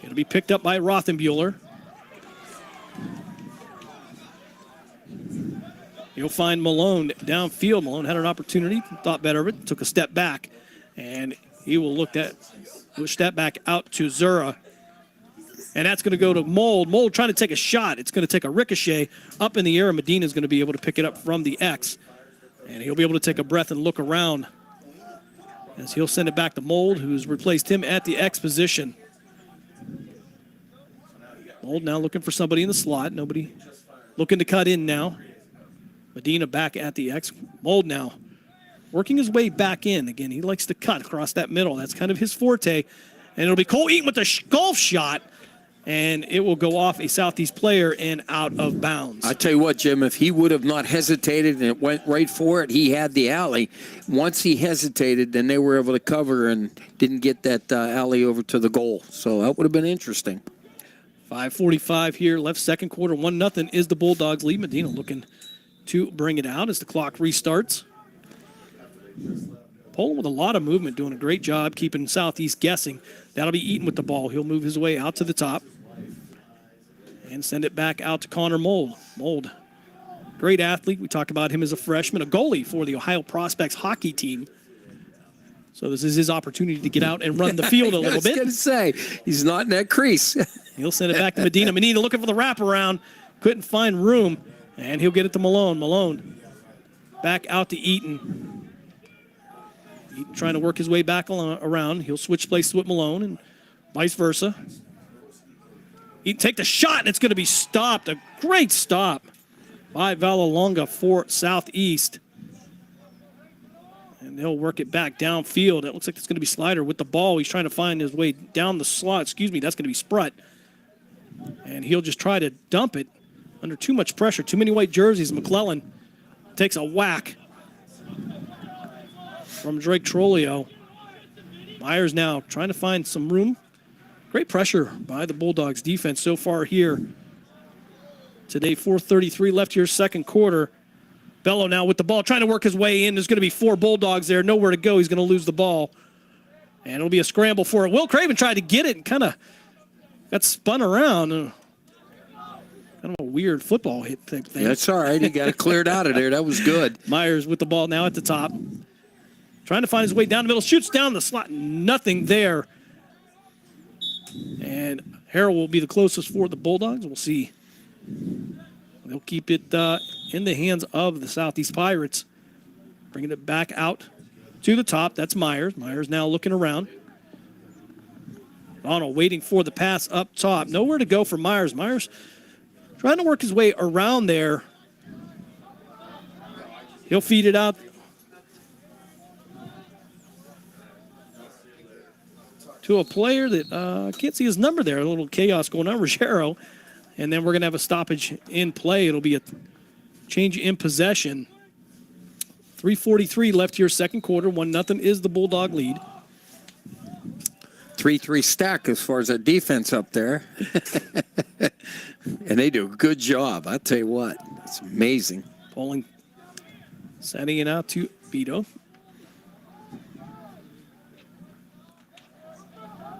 it'll be picked up by Rothenbuehler. You'll find Malone downfield. Malone had an opportunity, thought better of it, took a step back, and he will push that back out to Zura. And that's going to go to Mold. Mold trying to take a shot. It's going to take a ricochet up in the air, and Medina's going to be able to pick it up from the X. And he'll be able to take a breath and look around, as he'll send it back to Mold, who's replaced him at the X position. Mold now looking for somebody in the slot. Nobody looking to cut in now. Medina back at the X. Mold now working his way back in. Again, he likes to cut across that middle. That's kind of his forte. And it'll be Cole Eaton with the golf shot. And it will go off a Southeast player and out of bounds. I tell you what, Jim, if he would have not hesitated and it went right for it, he had the alley. Once he hesitated, then they were able to cover and didn't get that alley over to the goal. So that would have been interesting. 5:45 here, left second quarter. 1-0 is the Bulldogs lead. Medina looking to bring it out as the clock restarts. Poland with a lot of movement, doing a great job keeping Southeast guessing. That'll be Eaton with the ball. He'll move his way out to the top and send it back out to Connor Mold. Mold, great athlete. We talked about him as a freshman, a goalie for the Ohio Prospects hockey team. So this is his opportunity to get out and run the field a little bit. I was going to say, he's not in that crease. He'll send it back to Medina. Medina looking for the wraparound. Couldn't find room. And he'll get it to Malone. Malone back out to Eaton. Eaton trying to work his way back around. He'll switch places with Malone and vice versa. Eaton take the shot, and it's going to be stopped. A great stop by Valalonga for Southeast. And they'll work it back downfield. It looks like it's going to be Slider with the ball. He's trying to find his way down the slot. That's going to be Sprutt. And he'll just try to dump it under too much pressure. Too many white jerseys. McClellan takes a whack from Drake Trolio. Myers now trying to find some room. Great pressure by the Bulldogs defense so far here today. 4:33 left here, second quarter. Bello now with the ball, trying to work his way in. There's going to be 4 Bulldogs there. Nowhere to go. He's going to lose the ball. And it'll be a scramble for it. Will Craven tried to get it and kind of got spun around. Kind of a weird football hit thing. That's all right. He got it cleared out of there. That was good. Myers with the ball now at the top. Trying to find his way down the middle. Shoots down the slot. Nothing there. And Harrell will be the closest for the Bulldogs. We'll see. They'll keep it in the hands of the Southeast Pirates. Bringing it back out to the top. That's Myers. Myers now looking around. Donald waiting for the pass up top. Nowhere to go for Myers. Myers trying to work his way around there. He'll feed it out to a player that can't see his number there. A little chaos going on, Ruggiero. And then we're going to have a stoppage in play. It'll be a change in possession. 3:43 left here, second quarter. 1-0 is the Bulldog lead. 3-3 stack as far as that defense up there. And they do a good job. I'll tell you what. It's amazing. Pulling, setting it out to Vito.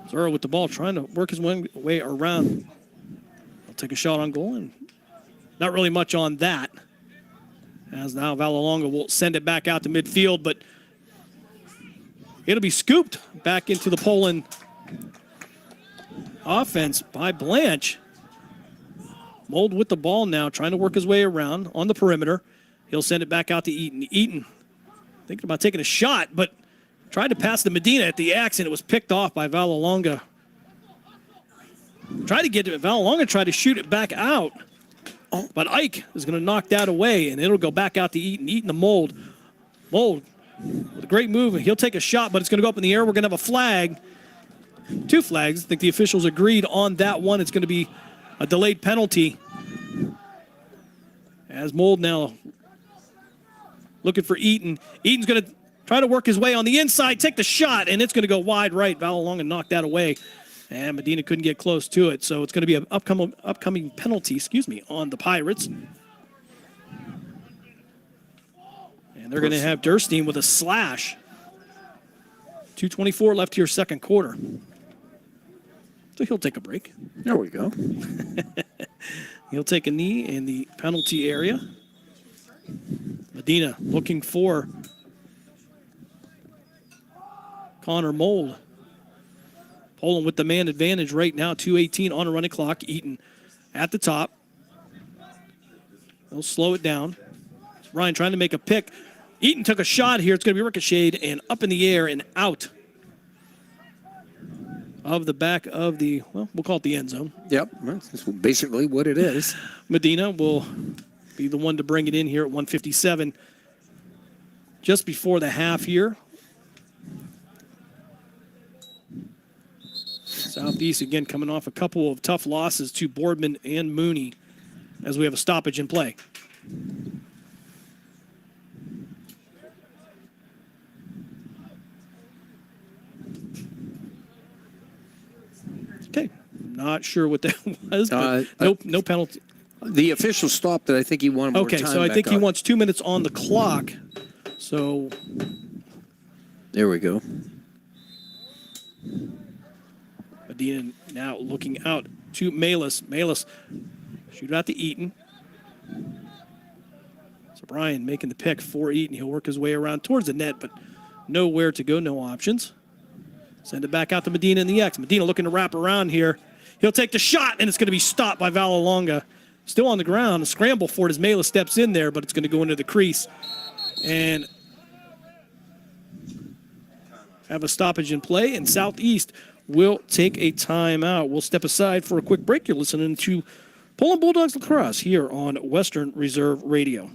Zura with the ball, trying to work his way around. He'll take a shot on goal, and not really much on that. As now Valalonga will send it back out to midfield, but it'll be scooped back into the Poland offense by Blanche. Mold with the ball now, trying to work his way around on the perimeter. He'll send it back out to Eaton. Eaton thinking about taking a shot, but tried to pass to Medina at the axe, and it was picked off by Valalonga. Tried to get to it. Valalonga tried to shoot it back out. But Ike is going to knock that away, and it'll go back out to Eaton. Eaton the Mold. Mold with a great move. He'll take a shot, but it's going to go up in the air. We're going to have a flag. 2 flags. I think the officials agreed on that one. It's going to be a delayed penalty. As Mold now looking for Eaton. Eaton's going to try to work his way on the inside, take the shot, and it's going to go wide right. Valalonga knocked that away. And Medina couldn't get close to it, so it's going to be an upcoming penalty, on the Pirates. And they're going to have Durstein with a slash. 2:24 left here, second quarter. So he'll take a break. There we go. He'll take a knee in the penalty area. Medina looking for Connor Mold. Poland with the man advantage right now, 2:18 on a running clock. Eaton at the top. They'll slow it down. Ryan trying to make a pick. Eaton took a shot here. It's going to be ricocheted and up in the air and out of the back of the, we'll call it the end zone. Yep, that's basically what it is. Medina will be the one to bring it in here at 1:57. Just before the half here. Southeast, again, coming off a couple of tough losses to Boardman and Mooney as we have a stoppage in play. Okay, not sure what that was, but no penalty. The official stopped it. I think he wanted more time. Okay, so I think he wants 2 minutes on the clock. So there we go. Medina now looking out to Malis. Malis shoot out to Eaton. So Brian making the pick for Eaton. He'll work his way around towards the net, but nowhere to go, no options. Send it back out to Medina in the X. Medina looking to wrap around here. He'll take the shot, and it's going to be stopped by Valalonga. Still on the ground. A scramble for it as Malis steps in there, but it's going to go into the crease. And have a stoppage in play, and Southeast will take a timeout. We'll step aside for a quick break. You're listening to Poland Bulldogs Lacrosse here on Western Reserve Radio.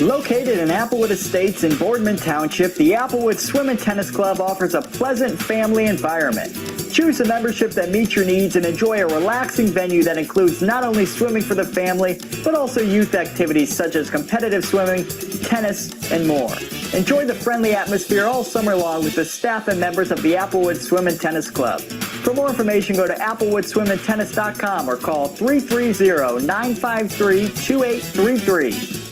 Located in Applewood Estates in Boardman Township, the Applewood Swim and Tennis Club offers a pleasant family environment. Choose a membership that meets your needs and enjoy a relaxing venue that includes not only swimming for the family, but also youth activities such as competitive swimming, tennis, and more. Enjoy the friendly atmosphere all summer long with the staff and members of the Applewood Swim and Tennis Club. For more information, go to applewoodswimandtennis.com or call 330-953-2833.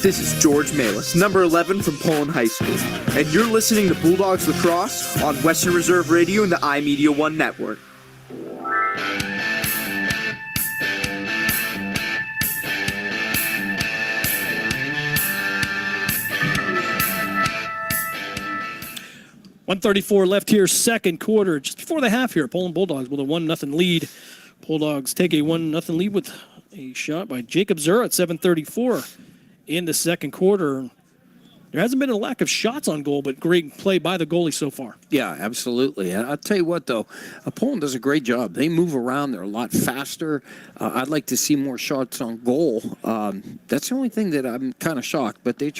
This is George Malis, number 11 from Poland High School, and you're listening to Bulldogs Lacrosse on Western Reserve Radio and the iMedia1 Network. 1:34 left here, second quarter. Just before the half here, Poland Bulldogs with a 1-0 lead. Bulldogs take a 1-0 lead with a shot by Jacob Zura at 7:34 in the second quarter. There hasn't been a lack of shots on goal, but great play by the goalie so far. Yeah, absolutely. And I'll tell you what, though, Poland does a great job. They move around. They're a lot faster. I'd like to see more shots on goal. That's the only thing that I'm kind of shocked. But they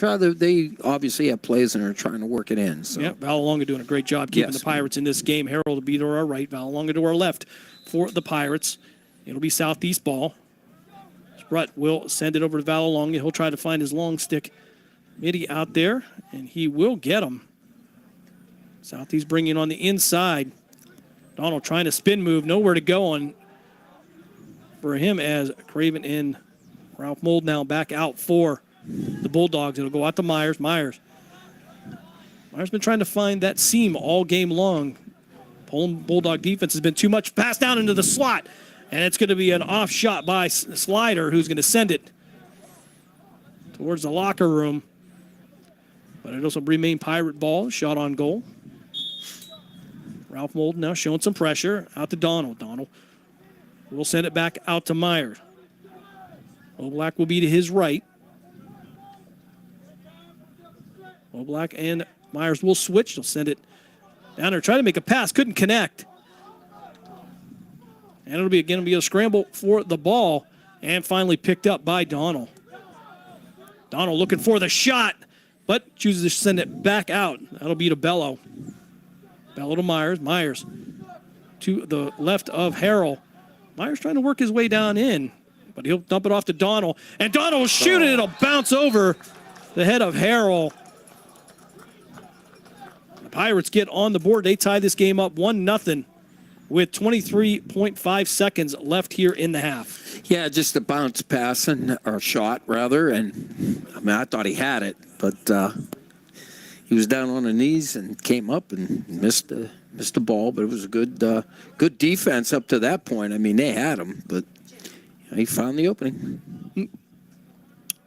obviously have plays and are trying to work it in. So. Yeah, Valalonga doing a great job keeping the Pirates in this game. Harold will be to our right, Valalonga to our left for the Pirates. It'll be southeast ball. Sprut will send it over to Valalonga. He'll try to find his long stick Mitty out there, and he will get him. Southeast bringing on the inside. Donald trying to spin move, nowhere to go on for him as Craven and Ralph Mold now back out for the Bulldogs. It'll go out to Myers. Myers been trying to find that seam all game long. Poland Bulldog defense has been too much. Pass down into the slot, and it's going to be an off shot by Slider, who's going to send it towards the locker room. But it also remain Pirate ball, shot on goal. Ralph Mold now showing some pressure. Out to Donald. Donald will send it back out to Myers. Oblak will be to his right. Oblak and Myers will switch. They'll send it down there. Try to make a pass. Couldn't connect. And it'll be a scramble for the ball. And finally picked up by Donald. Donald looking for the shot, but chooses to send it back out. That'll be to Bello. Bello to Myers. Myers to the left of Harrell. Myers trying to work his way down in, but he'll dump it off to Donald. And Donald will shoot it. It'll bounce over the head of Harrell. The Pirates get on the board. They tie this game up 1-0 with 23.5 seconds left here in the half. Yeah, just a bounce pass or shot, rather. And, I mean, I thought he had it, but he was down on the knees and came up and missed the ball. But it was a good defense up to that point. I mean, they had him, but he found the opening.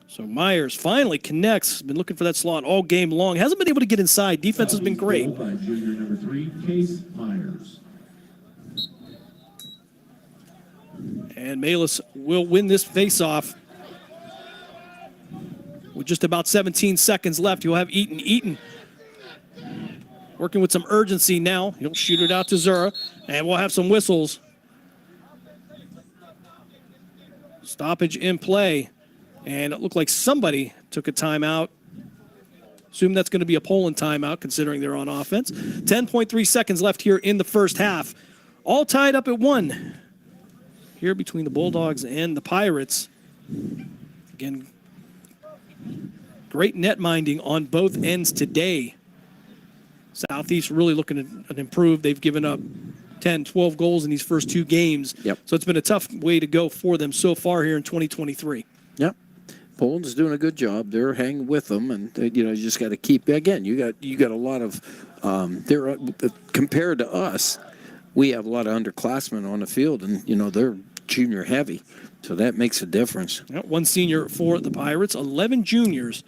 So Myers finally connects. Been looking for that slot all game long. Hasn't been able to get inside. Defense has been great. By junior number 3, Case Myers. And Malis will win this faceoff with just about 17 seconds left. You'll have Eaton. Eaton working with some urgency now. He'll shoot it out to Zura, and we'll have some whistles. Stoppage in play, and it looked like somebody took a timeout. Assume that's going to be a Poland timeout, considering they're on offense. 10.3 seconds left here in the first half. All tied up at 1. Here between the Bulldogs and the Pirates. Again, great net minding on both ends today. Southeast really looking to improve. They've given up 10, 12 goals in these first 2 games. Yep. So it's been a tough way to go for them so far here in 2023. Yep. Poland's doing a good job. They're hanging with them, and you just got to keep. Again, you got a lot of. They're compared to us, we have a lot of underclassmen on the field, and they're junior heavy, so that makes a difference. Yep, 1 senior for the Pirates, 11 juniors.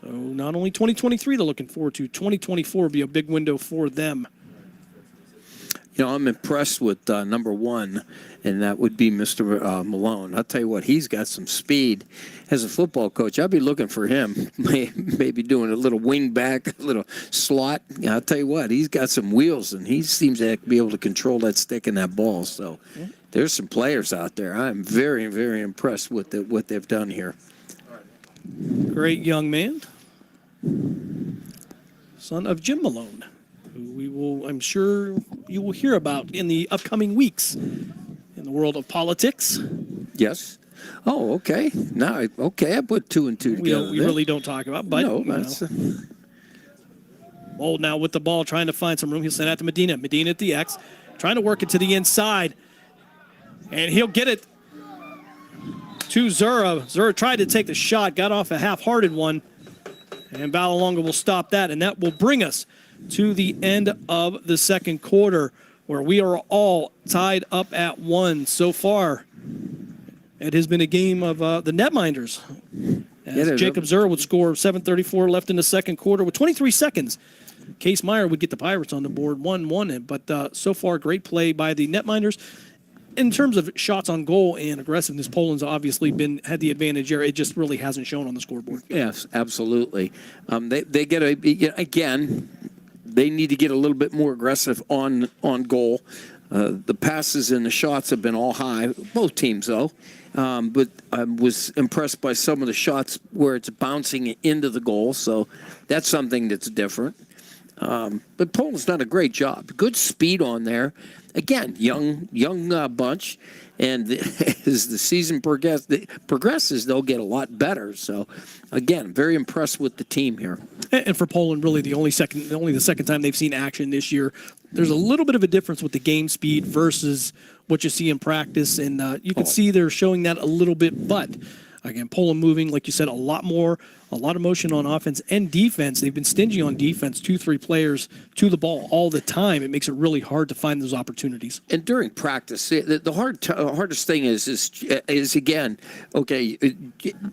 So not only 2023 they're looking forward to, 2024 will be a big window for them. I'm impressed with number 1, and that would be Mr. Malone. I'll tell you what, he's got some speed. As a football coach, I'd be looking for him, maybe doing a little wing back, a little slot. I'll tell you what, he's got some wheels, and he seems to be able to control that stick and that ball. So there's some players out there. I'm very, very impressed with what they've done here. Great young man. Son of Jim Malone, who I'm sure you will hear about in the upcoming weeks in the world of politics. Yes. Oh, okay. I put 2 and 2 together. We really don't talk about, but no, that's Mold now with the ball, trying to find some room. He'll send out to Medina. Medina at the X, trying to work it to the inside, and he'll get it to Zura. Zura tried to take the shot, got off a half-hearted one, and Valalonga will stop that, and that will bring us to the end of the second quarter, where we are all tied up at 1 so far. It has been a game of the netminders. As Jacob Zura would score 7:34 left in the second quarter with 23 seconds Case Meyer would get the Pirates on the board 1-1. But so far, great play by the netminders. In terms of shots on goal and aggressiveness, Poland's obviously had the advantage here. It just really hasn't shown on the scoreboard. Yes, absolutely. They get again. They need to get a little bit more aggressive on goal. The passes and the shots have been all high, both teams though. But I was impressed by some of the shots where it's bouncing into the goal. So that's something that's different. But Poland's done a great job. Good speed on there. Again, young bunch, and as the season progresses, they'll get a lot better. So, again, very impressed with the team here. And for Poland, really only the second time they've seen action this year. There's a little bit of a difference with the game speed versus what you see in practice, and you can see they're showing that a little bit. But again, Poland moving, like you said, a lot of motion on offense and defense. They've been stingy on defense, 2-3 players to the ball all the time. It makes it really hard to find those opportunities. And during practice, the hardest thing is again, okay,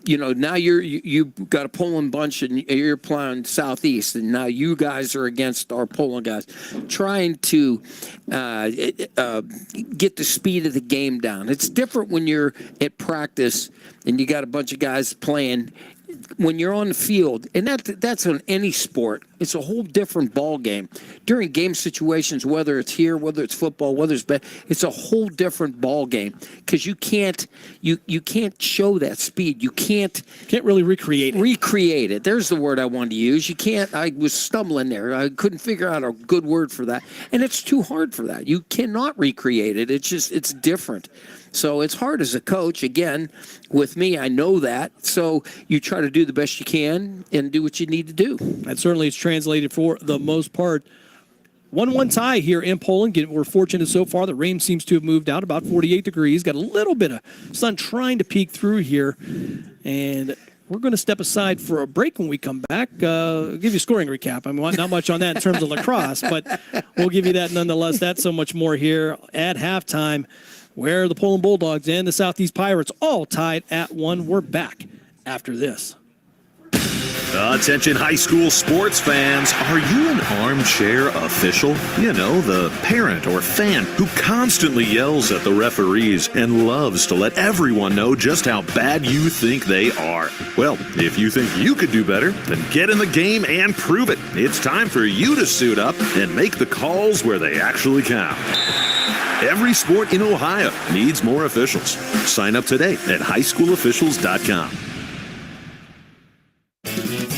now you've got a Poland bunch and you're playing Southeast, and now you guys are against our Poland guys, trying to get the speed of the game down. It's different when you're at practice and you got a bunch of guys playing. When you're on the field, and that's on any sport, it's a whole different ball game. During game situations, whether it's here, whether it's football, whether it's a whole different ball game because you can't show that speed. You can't really recreate it. There's the word I wanted to use. You can't. I was stumbling there. I couldn't figure out a good word for that, and it's too hard for that. You cannot recreate it. It's different. So it's hard as a coach. Again, with me, I know that. So you try to do the best you can and do what you need to do. That certainly is translated for the most part. 1-1 tie here in Poland. We're fortunate so far. The rain seems to have moved out about 48 degrees. Got a little bit of sun trying to peek through here. And we're going to step aside for a break when we come back. I'll give you a scoring recap. I mean, not much on that in terms of lacrosse, but we'll give you that nonetheless. That's so much more here at halftime, where the Poland Bulldogs and the Southeast Pirates all tied at 1. We're back after this. Attention high school sports fans, are you an armchair official? You know, the parent or fan who constantly yells at the referees and loves to let everyone know just how bad you think they are. Well, if you think you could do better, then get in the game and prove it. It's time for you to suit up and make the calls where they actually count. Every sport in Ohio needs more officials. Sign up today at highschoolofficials.com.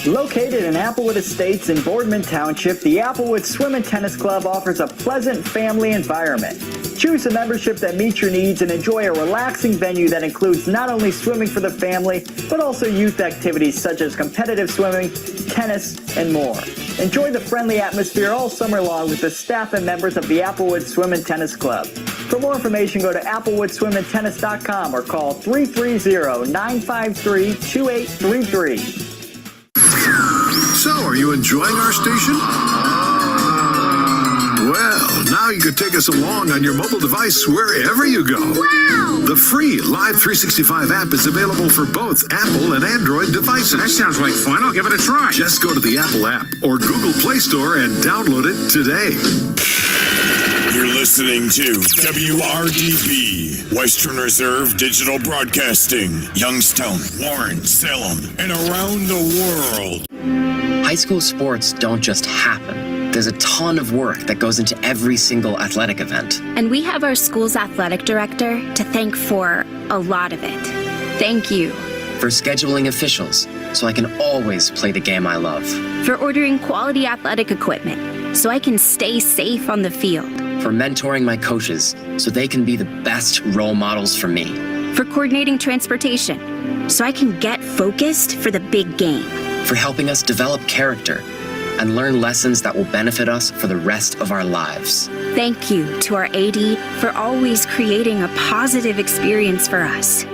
Located in Applewood Estates in Boardman Township, the Applewood Swim and Tennis Club offers a pleasant family environment. Choose a membership that meets your needs and enjoy a relaxing venue that includes not only swimming for the family, but also youth activities such as competitive swimming, tennis, and more. Enjoy the friendly atmosphere all summer long with the staff and members of the Applewood Swim and Tennis Club. For more information, go to applewoodswimandtennis.com or call 330-953-2833. So, are you enjoying our station? Well, now you can take us along on your mobile device wherever you go. Wow! The free Live 365 app is available for both Apple and Android devices. That sounds like fun. I'll give it a try. Just go to the Apple app or Google Play Store and download it today. You're listening to WRDB, Western Reserve Digital Broadcasting, Youngstown, Warren, Salem, and around the world. High school sports don't just happen. There's a ton of work that goes into every single athletic event. And we have our school's athletic director to thank for a lot of it. Thank you. For scheduling officials, so I can always play the game I love. For ordering quality athletic equipment, so I can stay safe on the field. For mentoring my coaches, so they can be the best role models for me. For coordinating transportation, so I can get focused for the big game. For helping us develop character and learn lessons that will benefit us for the rest of our lives. Thank you to our AD for always creating a positive experience for us.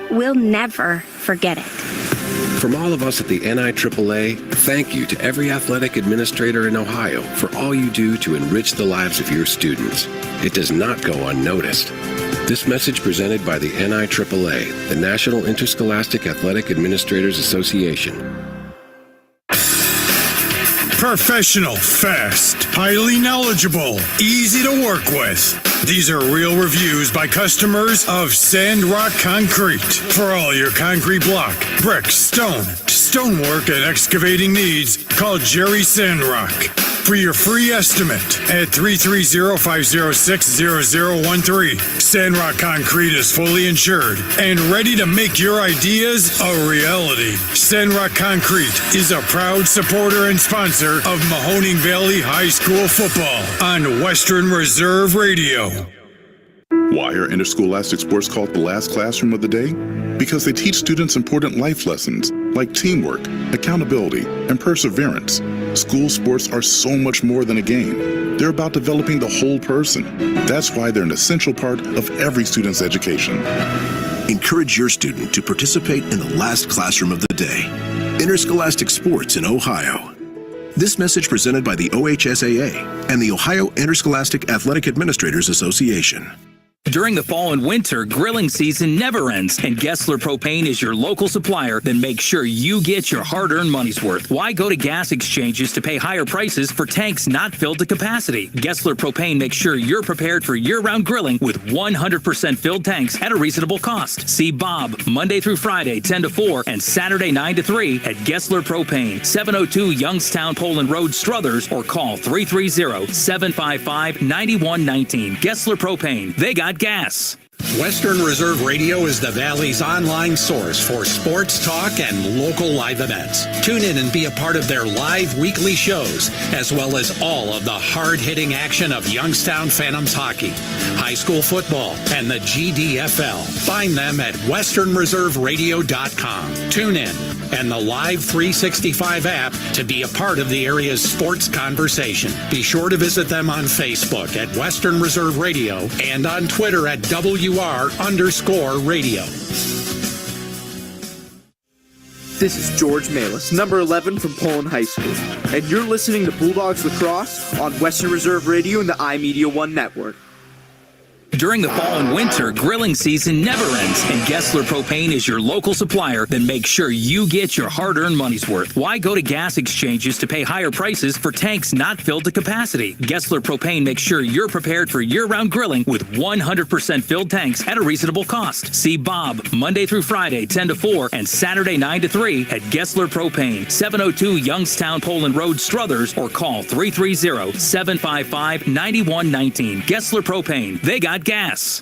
We'll never forget it. From all of us at the NIAAA, thank you to every athletic administrator in Ohio for all you do to enrich the lives of your students. It does not go unnoticed. This message presented by the NIAAA, the National Interscholastic Athletic Administrators Association. Professional, fast, highly knowledgeable, easy to work with. These are real reviews by customers of Sandrock Concrete. For all your concrete block, brick, stone, stonework, and excavating needs, call Jerry Sandrock. For your free estimate at 330-506-0013. Sandrock Concrete is fully insured and ready to make your ideas a reality. Sandrock Concrete is a proud supporter and sponsor of Mahoning Valley High School football on Western Reserve Radio. Why are interscholastic sports called the last classroom of the day? Because they teach students important life lessons like teamwork, accountability, and perseverance. School sports are so much more than a game. They're about developing the whole person. That's why they're an essential part of every student's education. Encourage your student to participate in the last classroom of the day. Interscholastic sports in Ohio. This message presented by the OHSAA and the Ohio Interscholastic Athletic Administrators Association. During the fall and winter, grilling season never ends, and Gessler Propane is your local supplier. Then make sure you get your hard-earned money's worth. Why go to gas exchanges to pay higher prices for tanks not filled to capacity? Gessler Propane makes sure you're prepared for year-round grilling with 100% filled tanks at a reasonable cost. See Bob Monday through Friday, 10 to 4, and Saturday, 9 to 3 at Gessler Propane, 702 Youngstown Poland Road, Struthers, or call 330-755-9119. Gessler Propane. They got gas. Western Reserve Radio is the Valley's online source for sports talk and local live events. Tune in and be a part of their live weekly shows, as well as all of the hard-hitting action of Youngstown Phantoms hockey, high school football, and the GDFL. Find them at westernreserveradio.com. Tune in and the Live 365 app to be a part of the area's sports conversation. Be sure to visit them on Facebook at Western Reserve Radio and on Twitter at WR_radio. This is George Malis, number 11 from Poland High School, and you're listening to Bulldogs Lacrosse on Western Reserve Radio and the iMedia1 network. During the fall and winter, grilling season never ends, and Gessler Propane is your local supplier. Then make sure you get your hard-earned money's worth. Why go to gas exchanges to pay higher prices for tanks not filled to capacity? Gessler Propane makes sure you're prepared for year-round grilling with 100% filled tanks at a reasonable cost. See Bob Monday through Friday, 10 to 4, and Saturday, 9 to 3 at Gessler Propane, 702 Youngstown Poland Road, Struthers, or call 330-755-9119. Gessler Propane. They got gas.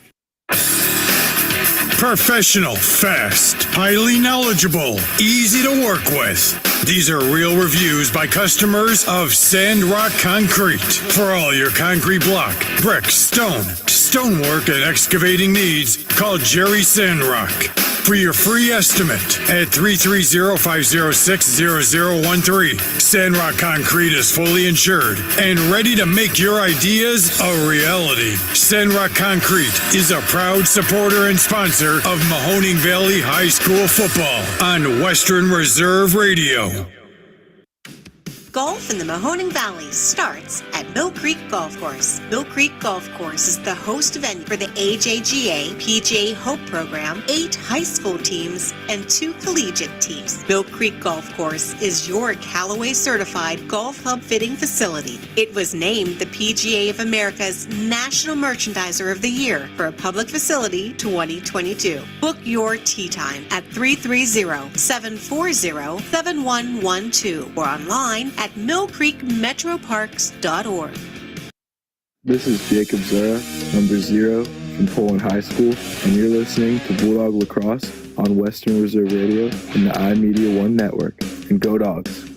Professional, fast, highly knowledgeable, easy to work with. These are real reviews by customers of Sandrock Concrete. For all your concrete block, brick, stone, stonework, and excavating needs, call Jerry Sandrock. For your free estimate at 330-506-0013. Sandrock Concrete is fully insured and ready to make your ideas a reality. Sandrock Concrete is a proud supporter and sponsor of Mahoning Valley High School football on Western Reserve Radio. Golf in the Mahoning Valley starts at Mill Creek Golf Course. Mill Creek Golf Course is the host venue for the AJGA PGA Hope Program, 8 high school teams, and 2 collegiate teams. Mill Creek Golf Course is your Callaway certified golf club fitting facility. It was named the PGA of America's National Merchandiser of the Year for a public facility 2022. Book your tee time at 330-740-7112 or online at millcreekmetroparks.org. This is Jacob Zura, number 0 from Poland High School, and you're listening to Bulldog Lacrosse on Western Reserve Radio and the iMedia1 network. And go Dogs!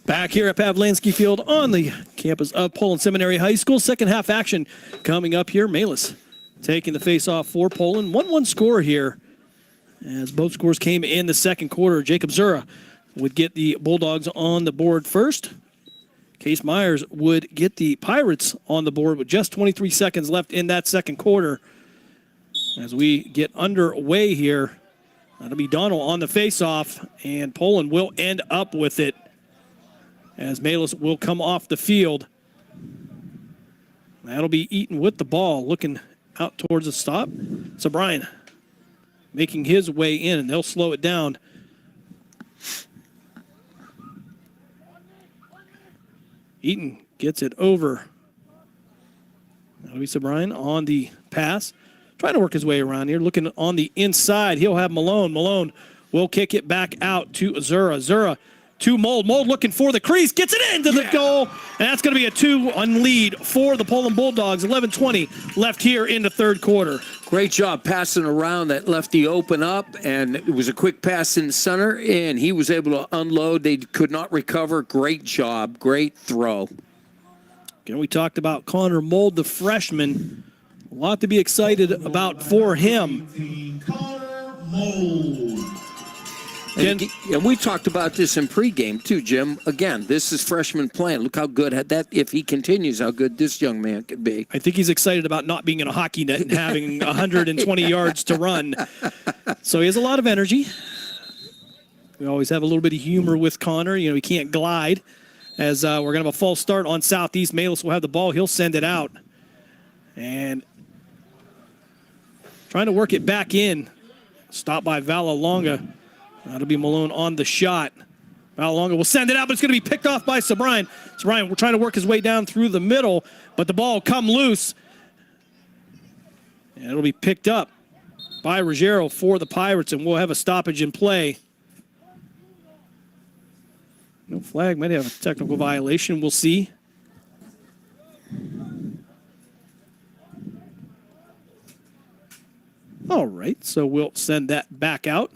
Back here at Pavlansky Field on the campus of Poland Seminary High School. Second half action coming up here. Malis taking the face-off for Poland. 1-1 score here as both scores came in the second quarter. Jacob Zura would get the Bulldogs on the board first. Case Myers would get the Pirates on the board with just 23 seconds left in that second quarter. As we get underway here, that'll be Donald on the face-off, and Poland will end up with it as Malis will come off the field. That'll be Eaton with the ball, looking out towards the stop. So Brian making his way in, and they'll slow it down. Eaton gets it over. That'll be Sobrine on the pass. Trying to work his way around here. Looking on the inside. He'll have Malone. Malone will kick it back out to Zura. Zura to Mold. Mold looking for the crease. Gets it into the goal. And that's going to be a 2-1 lead for the Poland Bulldogs. 11:20 left here in the third quarter. Great job passing around that lefty open up, and it was a quick pass in the center, and he was able to unload. They could not recover. Great job. Great throw. Again, we talked about Connor Mold, the freshman. A lot to be excited about for him. Connor Mold. And we talked about this in pregame too, Jim. Again, this is freshman playing. Look how good that, if he continues, how good this young man could be. I think he's excited about not being in a hockey net and having 120 yards to run. So he has a lot of energy. We always have a little bit of humor with Connor. You know, he can't glide. As we're going to have a false start on Southeast. Malis will have the ball. He'll send it out. And trying to work it back in. Stopped by Valalonga. That'll be Malone on the shot. Valalonga will send it out, but it's going to be picked off by Sobrine. Sobrine, we're trying to work his way down through the middle, but the ball will come loose. And it'll be picked up by Ruggiero for the Pirates, and we'll have a stoppage in play. No flag, might have a technical violation. We'll see. All right, so we'll send that back out.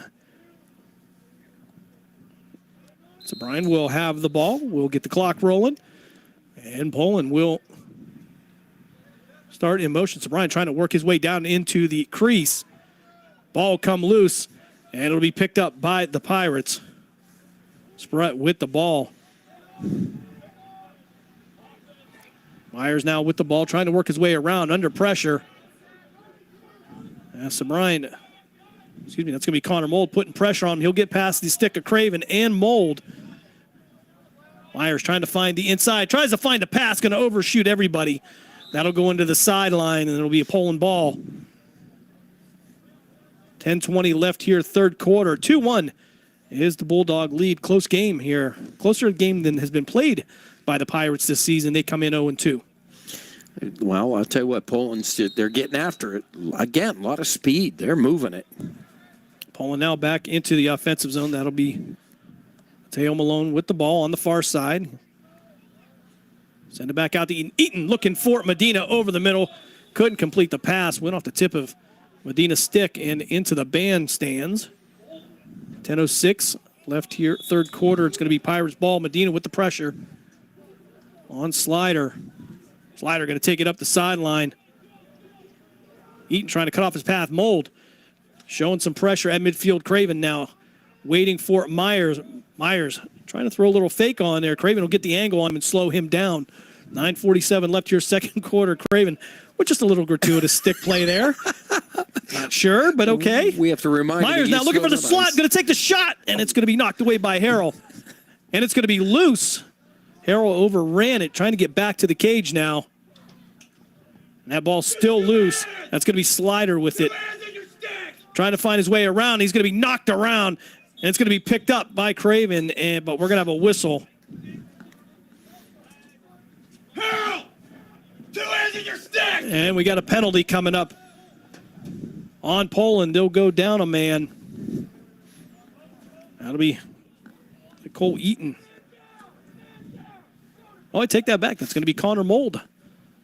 So Brian will have the ball. We'll get the clock rolling. And Poland will start in motion. So Brian trying to work his way down into the crease. Ball will come loose, and it'll be picked up by the Pirates. Sprett with the ball. Myers now with the ball, trying to work his way around under pressure. Sobrine, that's going to be Connor Mold putting pressure on him. He'll get past the stick of Craven and Mold. Myers trying to find the inside, tries to find a pass, going to overshoot everybody. That'll go into the sideline, and it'll be a Poland ball. 10:20 left here, third quarter. 2-1 is the Bulldog lead. Close game here. Closer game than has been played by the Pirates this season. They come in 0-2. Well, I'll tell you what, Poland's, they're getting after it. Again, a lot of speed. They're moving it. Poland now back into the offensive zone. That'll be Teo Malone with the ball on the far side. Send it back out to Eaton. Eaton looking for Medina over the middle. Couldn't complete the pass. Went off the tip of Medina's stick and into the bandstands. 10:06 left here, third quarter. It's going to be Pirates ball. Medina with the pressure on Slider. Slider going to take it up the sideline. Eaton trying to cut off his path. Mold showing some pressure at midfield. Craven now waiting for Myers. Myers trying to throw a little fake on there. Craven will get the angle on him and slow him down. 9:47 left here, second quarter. Craven with just a little gratuitous stick play there. Not sure, but okay. We have to remind Myers now looking for the slot. Going to take the shot, and it's going to be knocked away by Harrell. And it's going to be loose. Harrell overran it, trying to get back to the cage now. And that ball's still loose. That's going to be Slider with it. Trying to find his way around. He's going to be knocked around, and it's going to be picked up by Craven, but we're going to have a whistle. Harold! 2 hands in your stick! And we got a penalty coming up on Poland. They'll go down a man. That'll be Cole Eaton. Oh, I take that back. That's going to be Connor Mold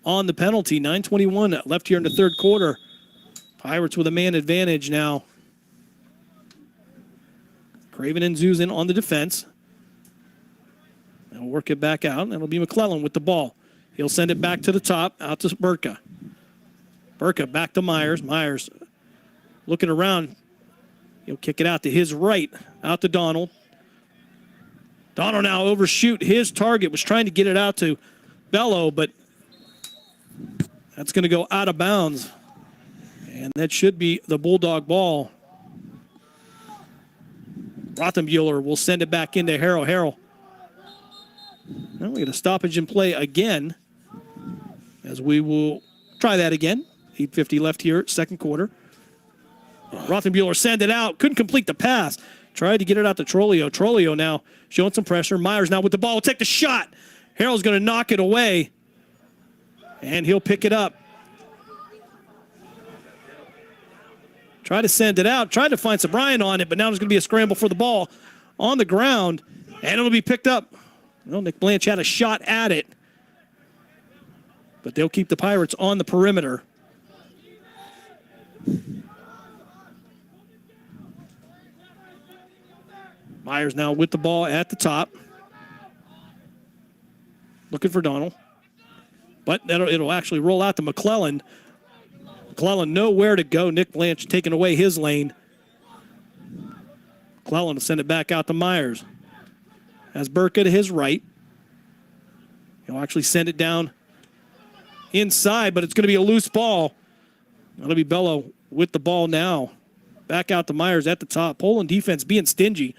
on the penalty. 9:21 left here in the third quarter. Pirates with a man advantage now. Craven and Zuzan on the defense. They'll work it back out. That'll be McClellan with the ball. He'll send it back to the top, out to Burka. Burka back to Myers. Myers looking around. He'll kick it out to his right, out to Donald. Donald now overshoot his target, was trying to get it out to Bello, but that's going to go out of bounds. And that should be the Bulldog ball. Rothenbuehler will send it back into Harrell. Well, we get a stoppage in play again. As we will try that again. 8:50 left here, second quarter. Rothenbuehler sent it out. Couldn't complete the pass. Tried to get it out to Trolio. Trolio now showing some pressure. Myers now with the ball. Will take the shot. Harrell's going to knock it away. And he'll pick it up. Try to send it out. Tried to find Sobrian on it, but now there's going to be a scramble for the ball on the ground. And it'll be picked up. Well, Nick Blanche had a shot at it. But they'll keep the Pirates on the perimeter. Myers now with the ball at the top. Looking for Donald. But it'll actually roll out to McClellan. McClellan nowhere to go. Nick Blanche taking away his lane. McClellan will send it back out to Myers. Has Burka to his right. He'll actually send it down inside, but it's going to be a loose ball. That'll be Bello with the ball now. Back out to Myers at the top. Poland defense being stingy.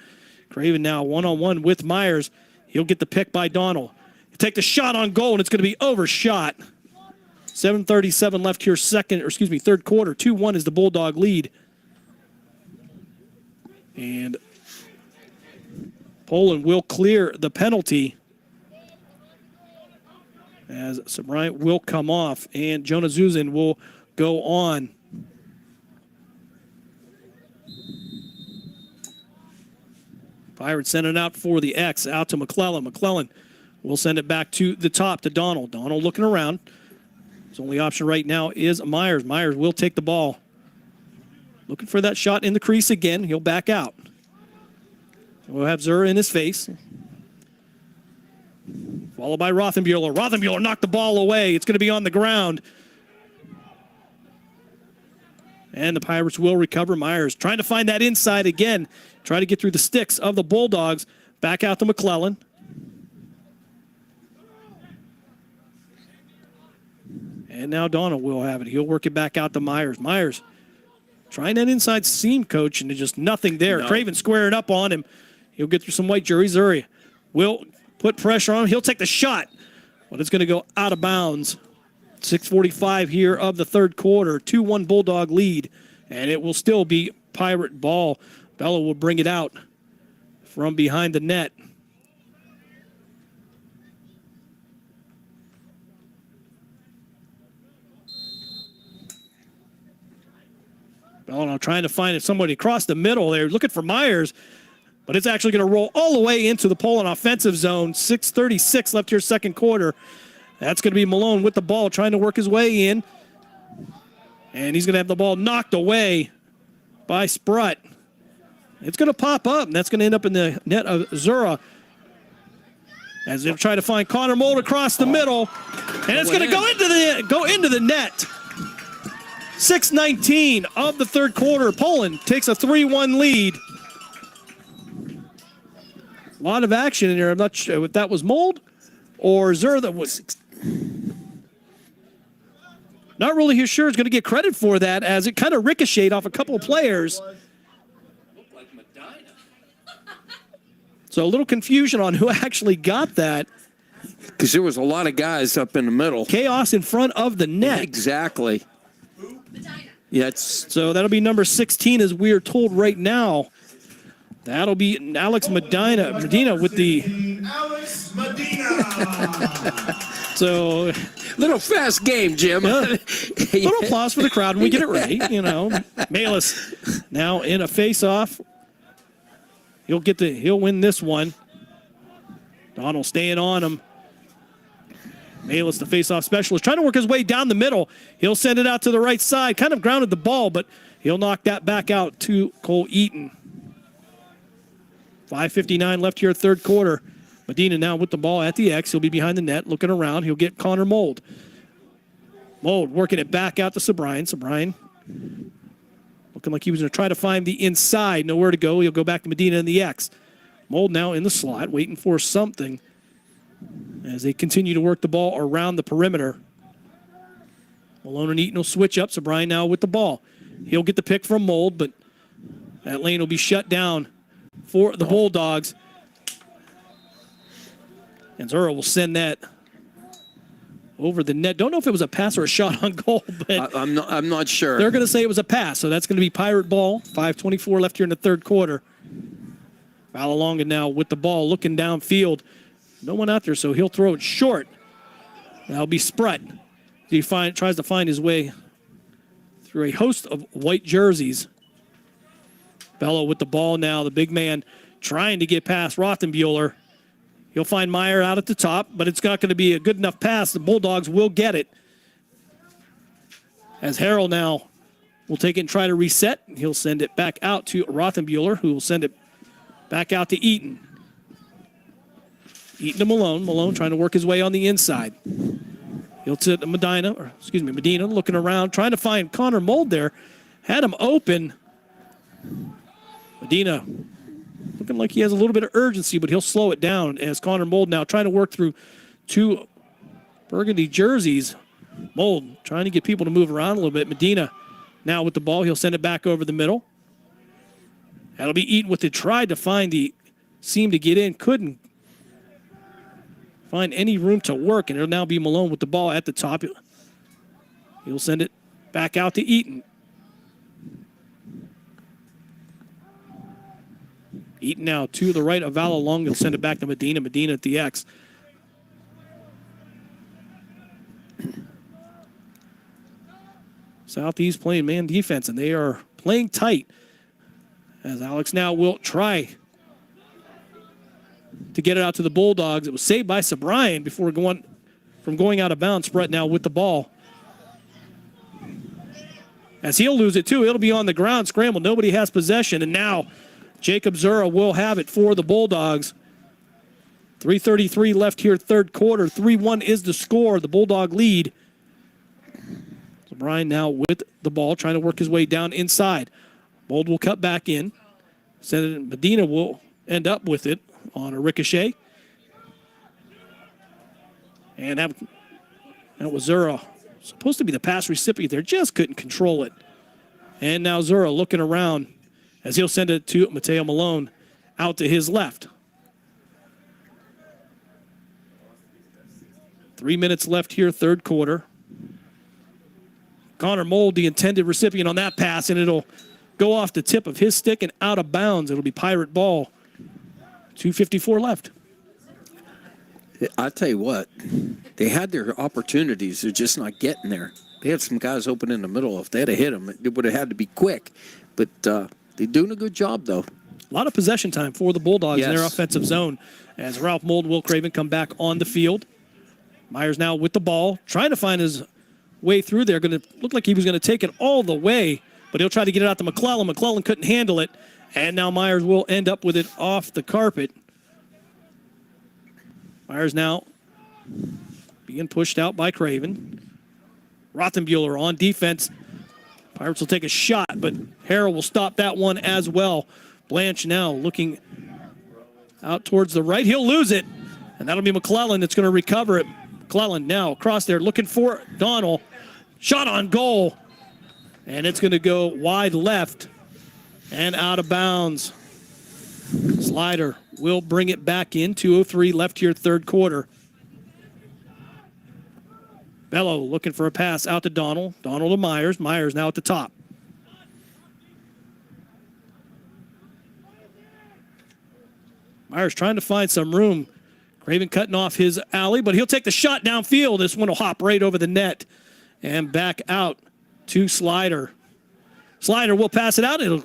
Craven now one-on-one with Myers. He'll get the pick by Donald. He'll take the shot on goal, and it's going to be overshot. 7:37 left here, third quarter. 2-1 is the Bulldog lead. And Poland will clear the penalty as Bryant will come off, and Jonah Zuzin will go on. Pirates send it out for the X, out to McClellan. McClellan will send it back to the top to Donald. Donald looking around. His only option right now is Myers. Myers will take the ball. Looking for that shot in the crease again. He'll back out. We'll have Zura in his face. Followed by Rothenbuehler. Rothenbuehler knocked the ball away. It's going to be on the ground. And the Pirates will recover. Myers trying to find that inside again. Try to get through the sticks of the Bulldogs. Back out to McClellan. And now Donald will have it. He'll work it back out to Myers. Myers trying that inside seam, coach, and there's just nothing there. No. Craven squaring up on him. He'll get through some white jury. Zuri will put pressure on him. He'll take the shot, but it's going to go out of bounds. 6:45 here of the third quarter. 2-1 Bulldog lead, and it will still be Pirate ball. Bello will bring it out from behind the net. Bello now trying to find somebody across the middle there, looking for Myers, but it's actually going to roll all the way into the Poland offensive zone. 6:36 left here, second quarter. That's going to be Malone with the ball, trying to work his way in. And he's going to have the ball knocked away by Sprut. It's going to pop up, and that's going to end up in the net of Zura. As they'll try to find Connor Mold across the middle. And it's going to go into the net. 6:19 of the third quarter. Poland takes a 3-1 lead. A lot of action in there. I'm not sure if that was Mold or Zura that was. Not really sure is going to get credit for that, as it kind of ricocheted off a couple of players. So a little confusion on who actually got that. Because there was a lot of guys up in the middle. Chaos in front of the net. Exactly. Yeah, so that'll be number 16, as we are told right now. That'll be Alex Medina with the. Alex Medina. So, little fast game, Jim. Little applause for the crowd when we get it right. You know, Malis now in a face-off. He'll win this one. Donald staying on him. Malis, the face-off specialist, trying to work his way down the middle. He'll send it out to the right side. Kind of grounded the ball, but he'll knock that back out to Cole Eaton. 5:59 left here, third quarter. Medina now with the ball at the X. He'll be behind the net, looking around. He'll get Connor Mold. Mold working it back out to Sobrian. Sobrian looking like he was going to try to find the inside. Nowhere to go. He'll go back to Medina in the X. Mold now in the slot, waiting for something as they continue to work the ball around the perimeter. Malone and Eaton will switch up. Sobrian now with the ball. He'll get the pick from Mold, but that lane will be shut down for the Bulldogs. And Zura will send that over the net. Don't know if it was a pass or a shot on goal, but I'm not sure. They're going to say it was a pass, so that's going to be Pirate ball. 5:24 left here in the third quarter. Valalonga now with the ball, looking downfield. No one out there, so he'll throw it short. That'll be Sprett. He tries to find his way through a host of white jerseys. Bello with the ball now. The big man trying to get past Rothenbuehler. He'll find Meyer out at the top, but it's not going to be a good enough pass. The Bulldogs will get it. As Harrell now will take it and try to reset. He'll send it back out to Rothenbuehler, who will send it back out to Eaton. Eaton to Malone. Malone trying to work his way on the inside. He'll to Medina looking around, trying to find Connor Mold there. Had him open. Medina looking like he has a little bit of urgency, but he'll slow it down as Connor Mold now trying to work through two burgundy jerseys. Mold trying to get people to move around a little bit. Medina now with the ball. He'll send it back over the middle. That'll be Eaton with the try to find the seam to get in. Couldn't find any room to work, and it'll now be Malone with the ball at the top. He'll send it back out to Eaton. Eaton now to the right of Valalonga. He'll send it back to Medina. Medina at the X. Southeast playing man defense, and they are playing tight. As Alex now will try to get it out to the Bulldogs. It was saved by Sobrian before going out of bounds. Brett now with the ball. As he'll lose it too, it'll be on the ground, scramble. Nobody has possession, and now Jacob Zura will have it for the Bulldogs. 3:33 left here, third quarter. 3-1 is the score, the Bulldog lead. So Brian now with the ball, trying to work his way down inside. Mold will cut back in. Medina will end up with it on a ricochet. And that was Zura. Supposed to be the pass recipient there, just couldn't control it. And now Zura looking around as he'll send it to Mateo Malone out to his left. 3 minutes left here, third quarter. Connor Mold, the intended recipient on that pass, and it'll go off the tip of his stick and out of bounds. It'll be Pirate ball. 2:54 left. I'll tell you what, they had their opportunities. They're just not getting there. They had some guys open in the middle. If they had hit them, it would have had to be quick. But they're doing a good job, though. A lot of possession time for the Bulldogs in their offensive zone as Ralph Mold, Will Craven come back on the field. Myers now with the ball, trying to find his way through there. Going to look like he was going to take it all the way, but he'll try to get it out to McClellan. McClellan couldn't handle it, and now Myers will end up with it off the carpet. Myers now being pushed out by Craven. Rothenbuehler on defense. Pirates will take a shot, but Harrell will stop that one as well. Blanche now looking out towards the right. He'll lose it, and that'll be McClellan that's going to recover it. McClellan now across there looking for Donnell. Shot on goal, and it's going to go wide left and out of bounds. Slider will bring it back in. 2:03 left here, third quarter. Bello looking for a pass out to Donnell. Donnell to Myers. Myers now at the top. Myers trying to find some room. Craven cutting off his alley, but he'll take the shot downfield. This one will hop right over the net and back out to Slider. Slider will pass it out. It'll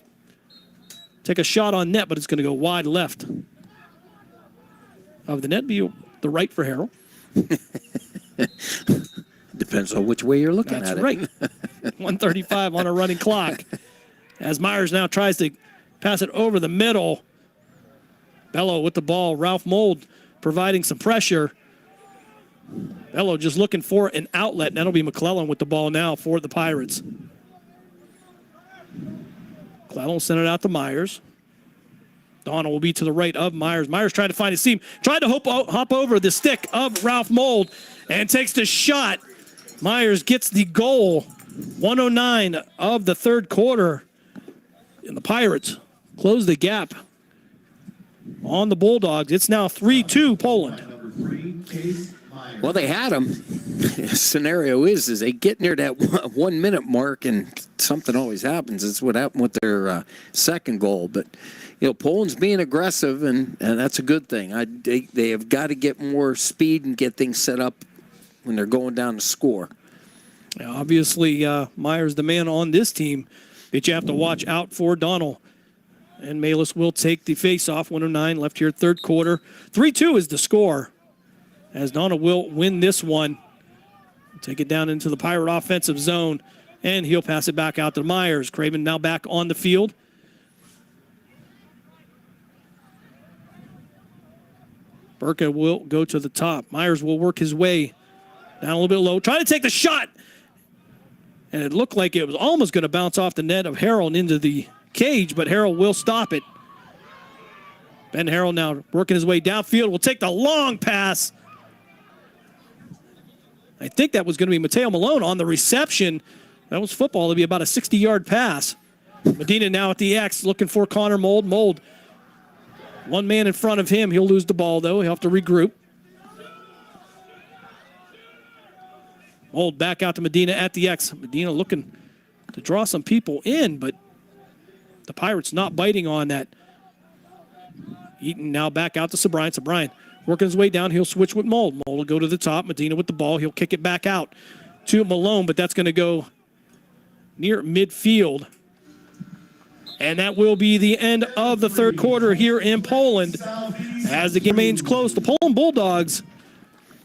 take a shot on net, but it's going to go wide left of the net. Be the right for Harrell. Depends on which way you're looking at it. That's right. 1:35 on a running clock. As Myers now tries to pass it over the middle. Bello with the ball. Ralph Mold providing some pressure. Bello just looking for an outlet. And that'll be McClellan with the ball now for the Pirates. McClellan will send it out to Myers. Donnell will be to the right of Myers. Myers trying to find a seam. Tried to hop over the stick of Ralph Mold and takes the shot. Myers gets the goal. 1:09 of the third quarter. And the Pirates close the gap on the Bulldogs. It's now 3-2 Poland. Well, they had them. The scenario is they get near that 1 minute mark and something always happens. It's what happened with their second goal. But, Poland's being aggressive, and that's a good thing. They have got to get more speed and get things set up when they're going down to score. Yeah, obviously, Myers, the man on this team that you have to watch out for. Donald and Malis will take the face-off. 1:09 left here, third quarter. 3-2 is the score, as Donald will win this one. Take it down into the Pirate offensive zone, and he'll pass it back out to Myers. Craven now back on the field. Burka will go to the top. Myers will work his way down a little bit low. Trying to take the shot. And it looked like it was almost going to bounce off the net of Harrell into the cage, but Harrell will stop it. Ben Harrell now working his way downfield. Will take the long pass. I think that was going to be Mateo Malone on the reception. That was football. It'll be about a 60-yard pass. Medina now at the X looking for Connor Mold. Mold, one man in front of him. He'll lose the ball, though. He'll have to regroup. Mold back out to Medina at the X. Medina looking to draw some people in, but the Pirates not biting on that. Eaton now back out to Sobrine. Sobrine working his way down. He'll switch with Mold. Mold will go to the top. Medina with the ball. He'll kick it back out to Malone, but that's going to go near midfield. And that will be the end of the third quarter here in Poland. As the game remains close, the Poland Bulldogs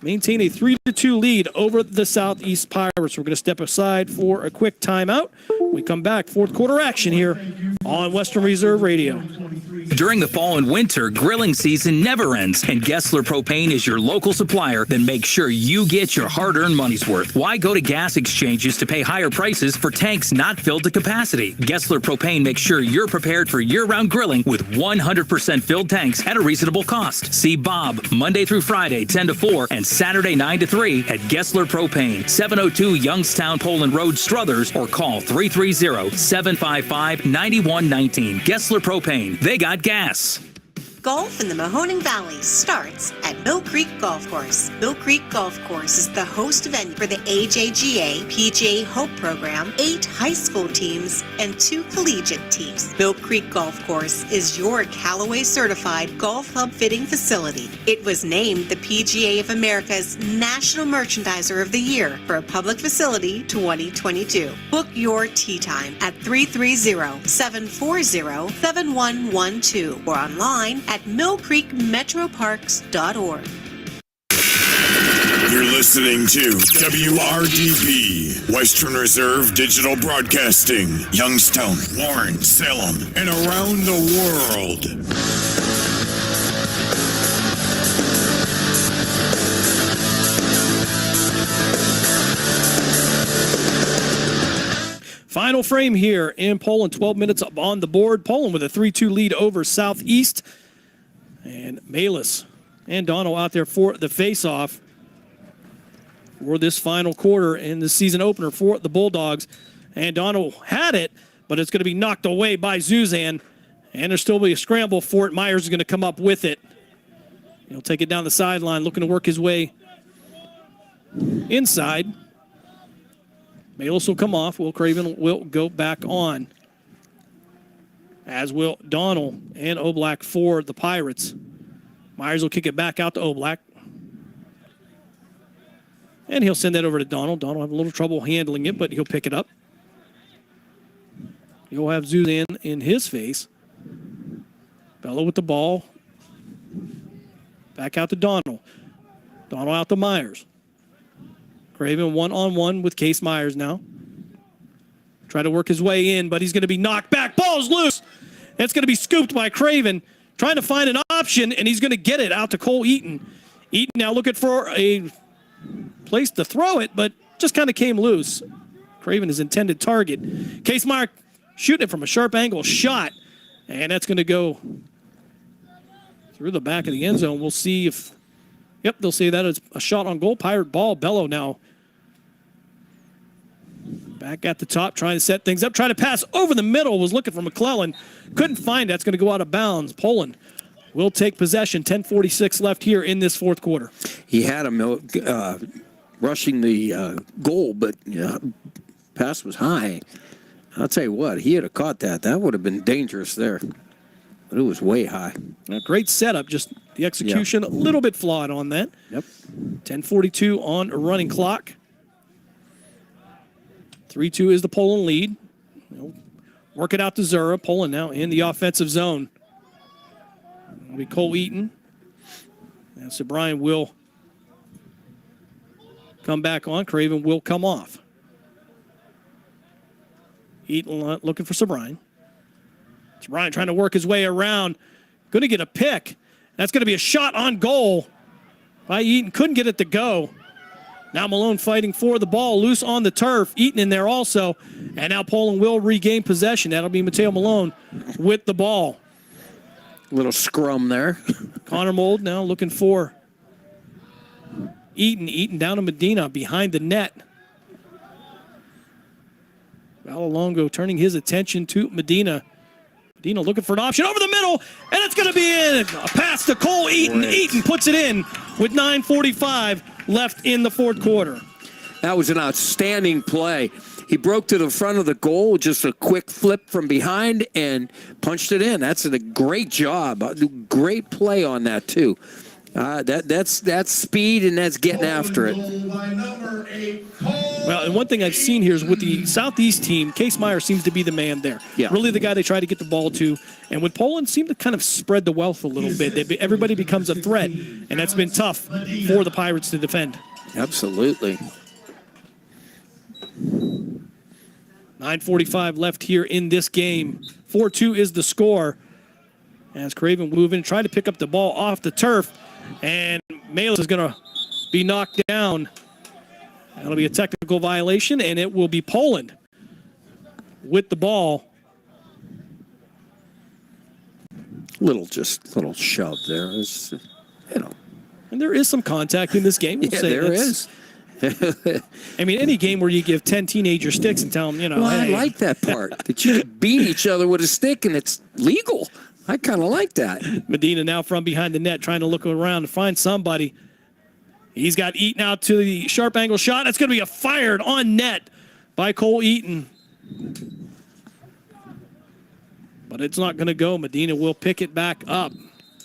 maintain a 3-2 lead over the Southeast Pirates. We're going to step aside for a quick timeout. We come back, fourth quarter action here on Western Reserve Radio. During the fall and winter, grilling season never ends, and Gessler Propane is your local supplier that makes sure you get your hard-earned money's worth. Why go to gas exchanges to pay higher prices for tanks not filled to capacity? Gessler Propane makes sure you're prepared for year-round grilling with 100% filled tanks at a reasonable cost. See Bob Monday through Friday, 10 to 4, and Saturday, 9 to 3 at Gessler Propane, 702 Youngstown Poland Road, Struthers, or call 330-755-9119. Gessler Propane. They got gas. Golf in the Mahoning Valley starts at Mill Creek Golf Course. Mill Creek Golf Course is the host venue for the AJGA PGA Hope Program, 8 high school teams, and 2 collegiate teams. Mill Creek Golf Course is your Callaway certified golf club fitting facility. It was named the PGA of America's National Merchandiser of the Year for a public facility 2022. Book your tee time at 330-740-7112 or online at millcreekmetroparks.org. You're listening to WRDB, Western Reserve Digital Broadcasting, Youngstown, Warren, Salem, and around the world. Final frame here in Poland, 12 minutes up on the board. Poland with a 3-2 lead over Southeast. And Malis and Dono out there for the face-off for this final quarter in the season opener for the Bulldogs. And Dono had it, but it's going to be knocked away by Zuzan. And there's still be a scramble for it. Myers is going to come up with it. He'll take it down the sideline, looking to work his way inside. Malis will come off. Will Craven will go back on. As will Donald and Oblak for the Pirates. Myers will kick it back out to Oblak. And he'll send that over to Donald. Donald will have a little trouble handling it, but he'll pick it up. He'll have Zuzan in his face. Bello with the ball. Back out to Donald. Donald out to Myers. Craven one-on-one with Case Myers now. Try to work his way in, but he's going to be knocked back. Ball's loose. It's going to be scooped by Craven. Trying to find an option, and he's going to get it out to Cole Eaton. Eaton now looking for a place to throw it, but just kind of came loose. Craven, his intended target. Case Meyer shooting it from a sharp angle shot, and that's going to go through the back of the end zone. We'll see if, yep, they'll say that is a shot on goal. Pirate ball. Bello now back at the top, trying to set things up, trying to pass over the middle, was looking for McClellan. Couldn't find it. That's going to go out of bounds. Poland will take possession. 10:46 left here in this fourth quarter. He had him rushing the goal, but pass was high. I'll tell you what, he had caught that. That would have been dangerous there. But it was way high. A great setup, just the execution a little bit flawed on that. Yep. 10:42 on a running clock. 3-2 is the Poland lead. Work it out to Zura. Poland now in the offensive zone. It'll be Cole Eaton. And so Brian will come back on. Craven will come off. Eaton looking for Sobrine. Sobrine trying to work his way around. Going to get a pick. That's going to be a shot on goal by Eaton. Couldn't get it to go. Now Malone fighting for the ball. Loose on the turf. Eaton in there also. And now Poland will regain possession. That'll be Mateo Malone with the ball. Little scrum there. Connor Mold now looking for Eaton. Eaton down to Medina behind the net. Valalongo turning his attention to Medina. Medina looking for an option over the middle, and it's going to be in. A pass to Cole Eaton. Great. Eaton puts it in with 9:45 left in the fourth quarter. That was an outstanding play. He broke to the front of the goal, just a quick flip from behind, and punched it in. That's a great job. Great play on that, too. That's speed, and that's getting after it. Well, and one thing I've seen here is with the Southeast team, Case Meyer seems to be the man there. Yeah. Really the guy they try to get the ball to. And with Poland, seem to kind of spread the wealth a little bit. Everybody becomes a threat, and that's been tough for the Pirates to defend. Absolutely. 9:45 left here in this game. 4-2 is the score. As Craven moving, trying to pick up the ball off the turf. And Melis is going to be knocked down. That'll be a technical violation, and it will be Poland with the ball. Little shove there. And there is some contact in this game. We'll say there is. I mean, any game where you give 10 teenagers sticks and tell them, Well, hey. I like that part. That you beat each other with a stick, and it's legal. I kind of like that. Medina now from behind the net trying to look around to find somebody. He's got Eaton out to the sharp angle shot. That's going to be a fired on net by Cole Eaton. But it's not going to go. Medina will pick it back up.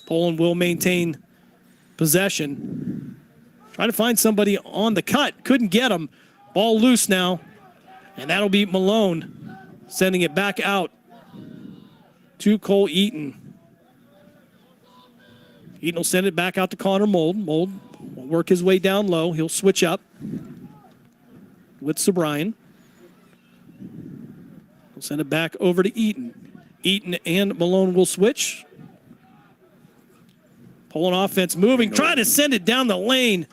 Poland will maintain possession. Trying to find somebody on the cut. Couldn't get him. Ball loose now. And that'll be Malone sending it back out to Cole Eaton. Eaton will send it back out to Connor Mold. Mold will work his way down low. He'll switch up with Sobrine. He'll send it back over to Eaton. Eaton and Malone will switch. Poland offense moving, trying to send it down the lane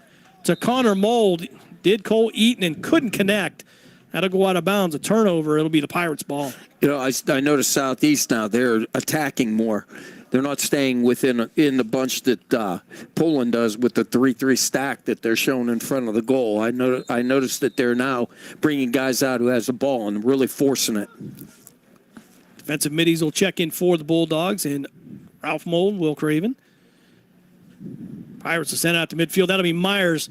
to Connor Mold. Did Cole Eaton and couldn't connect. That'll go out of bounds. A turnover. It'll be the Pirates' ball. I noticed Southeast now, they're attacking more. They're not staying in the bunch that Poland does with the 3-3 stack that they're showing in front of the goal. I noticed that they're now bringing guys out who has the ball and really forcing it. Defensive middies will check in for the Bulldogs, and Ralph Mold, Will Craven. Pirates will send out to midfield. That'll be Myers.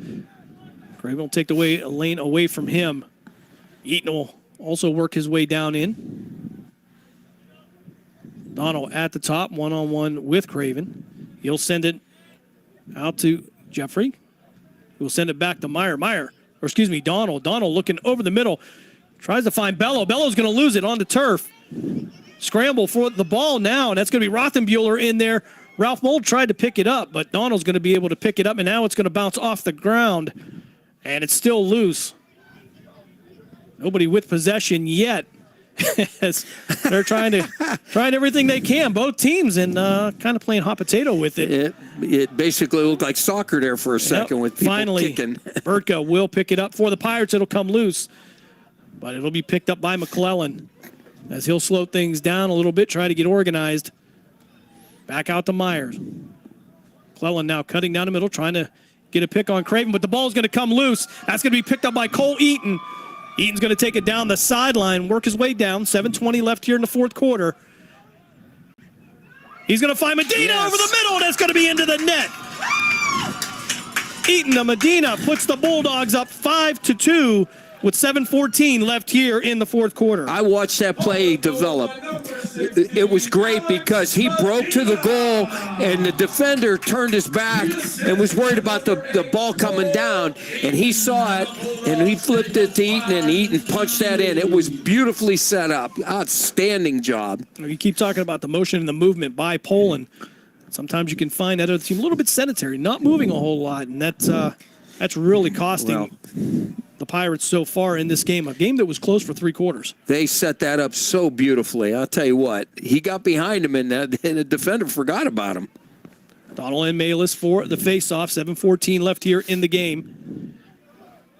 Craven will take the lane away from him. Eaton will also work his way down in. Donald at the top, one-on-one with Craven. He'll send it out to Jeffrey. He'll send it back to Donald. Donald looking over the middle. Tries to find Bello. Bello's going to lose it on the turf. Scramble for the ball now, and that's going to be Rothenbuehler in there. Ralph Mold tried to pick it up, but Donald's going to be able to pick it up, and now it's going to bounce off the ground, and it's still loose. Nobody with possession yet. They're trying everything they can, both teams, and kind of playing hot potato with it. It basically looked like soccer there for a second with people finally, kicking. Burtka will pick it up for the Pirates. It'll come loose, but it'll be picked up by McClellan as he'll slow things down a little bit, try to get organized. Back out to Myers. McClellan now cutting down the middle, trying to get a pick on Craven, but the ball's going to come loose. That's going to be picked up by Cole Eaton. Eaton's going to take it down the sideline, work his way down. 7:20 left here in the fourth quarter. He's going to find Medina over the middle. That's going to be into the net. Eaton to Medina puts the Bulldogs up 5-2 with 7:14 left here in the fourth quarter. I watched that play develop. It was great because he broke to the goal, and the defender turned his back and was worried about the ball coming down, and he saw it, and he flipped it to Eaton, and Eaton punched that in. It was beautifully set up. Outstanding job. You keep talking about the motion and the movement by Poland. Sometimes you can find that other team a little bit sedentary, not moving a whole lot, and that's really costing the Pirates so far in this game, a game that was close for 3 quarters. They set that up so beautifully. I'll tell you what, he got behind him, and the defender forgot about him. Donald and Malis for the faceoff. 7:14 left here in the game.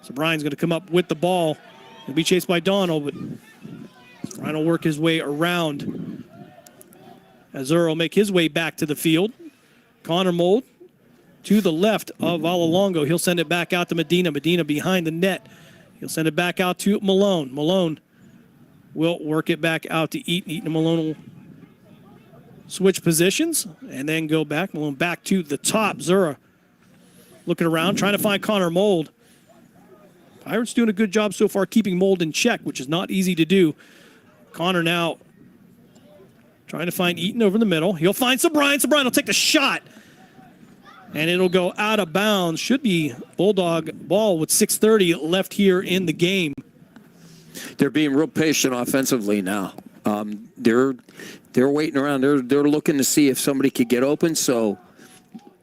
So Brian's going to come up with the ball. He'll be chased by Donald, but Brian will work his way around. Azura will make his way back to the field. Connor Mold to the left of Valalongo. He'll send it back out to Medina. Medina behind the net. He'll send it back out to Malone. Malone will work it back out to Eaton. Eaton and Malone will switch positions and then go back. Malone back to the top. Zura looking around, trying to find Connor Mold. Pirates doing a good job so far keeping Mold in check, which is not easy to do. Connor now trying to find Eaton over the middle. He'll find Sobrine. Sobrine will take the shot. And it'll go out of bounds. Should be Bulldog ball with 6:30 left here in the game. They're being real patient offensively now. They're waiting around. They're looking to see if somebody could get open. So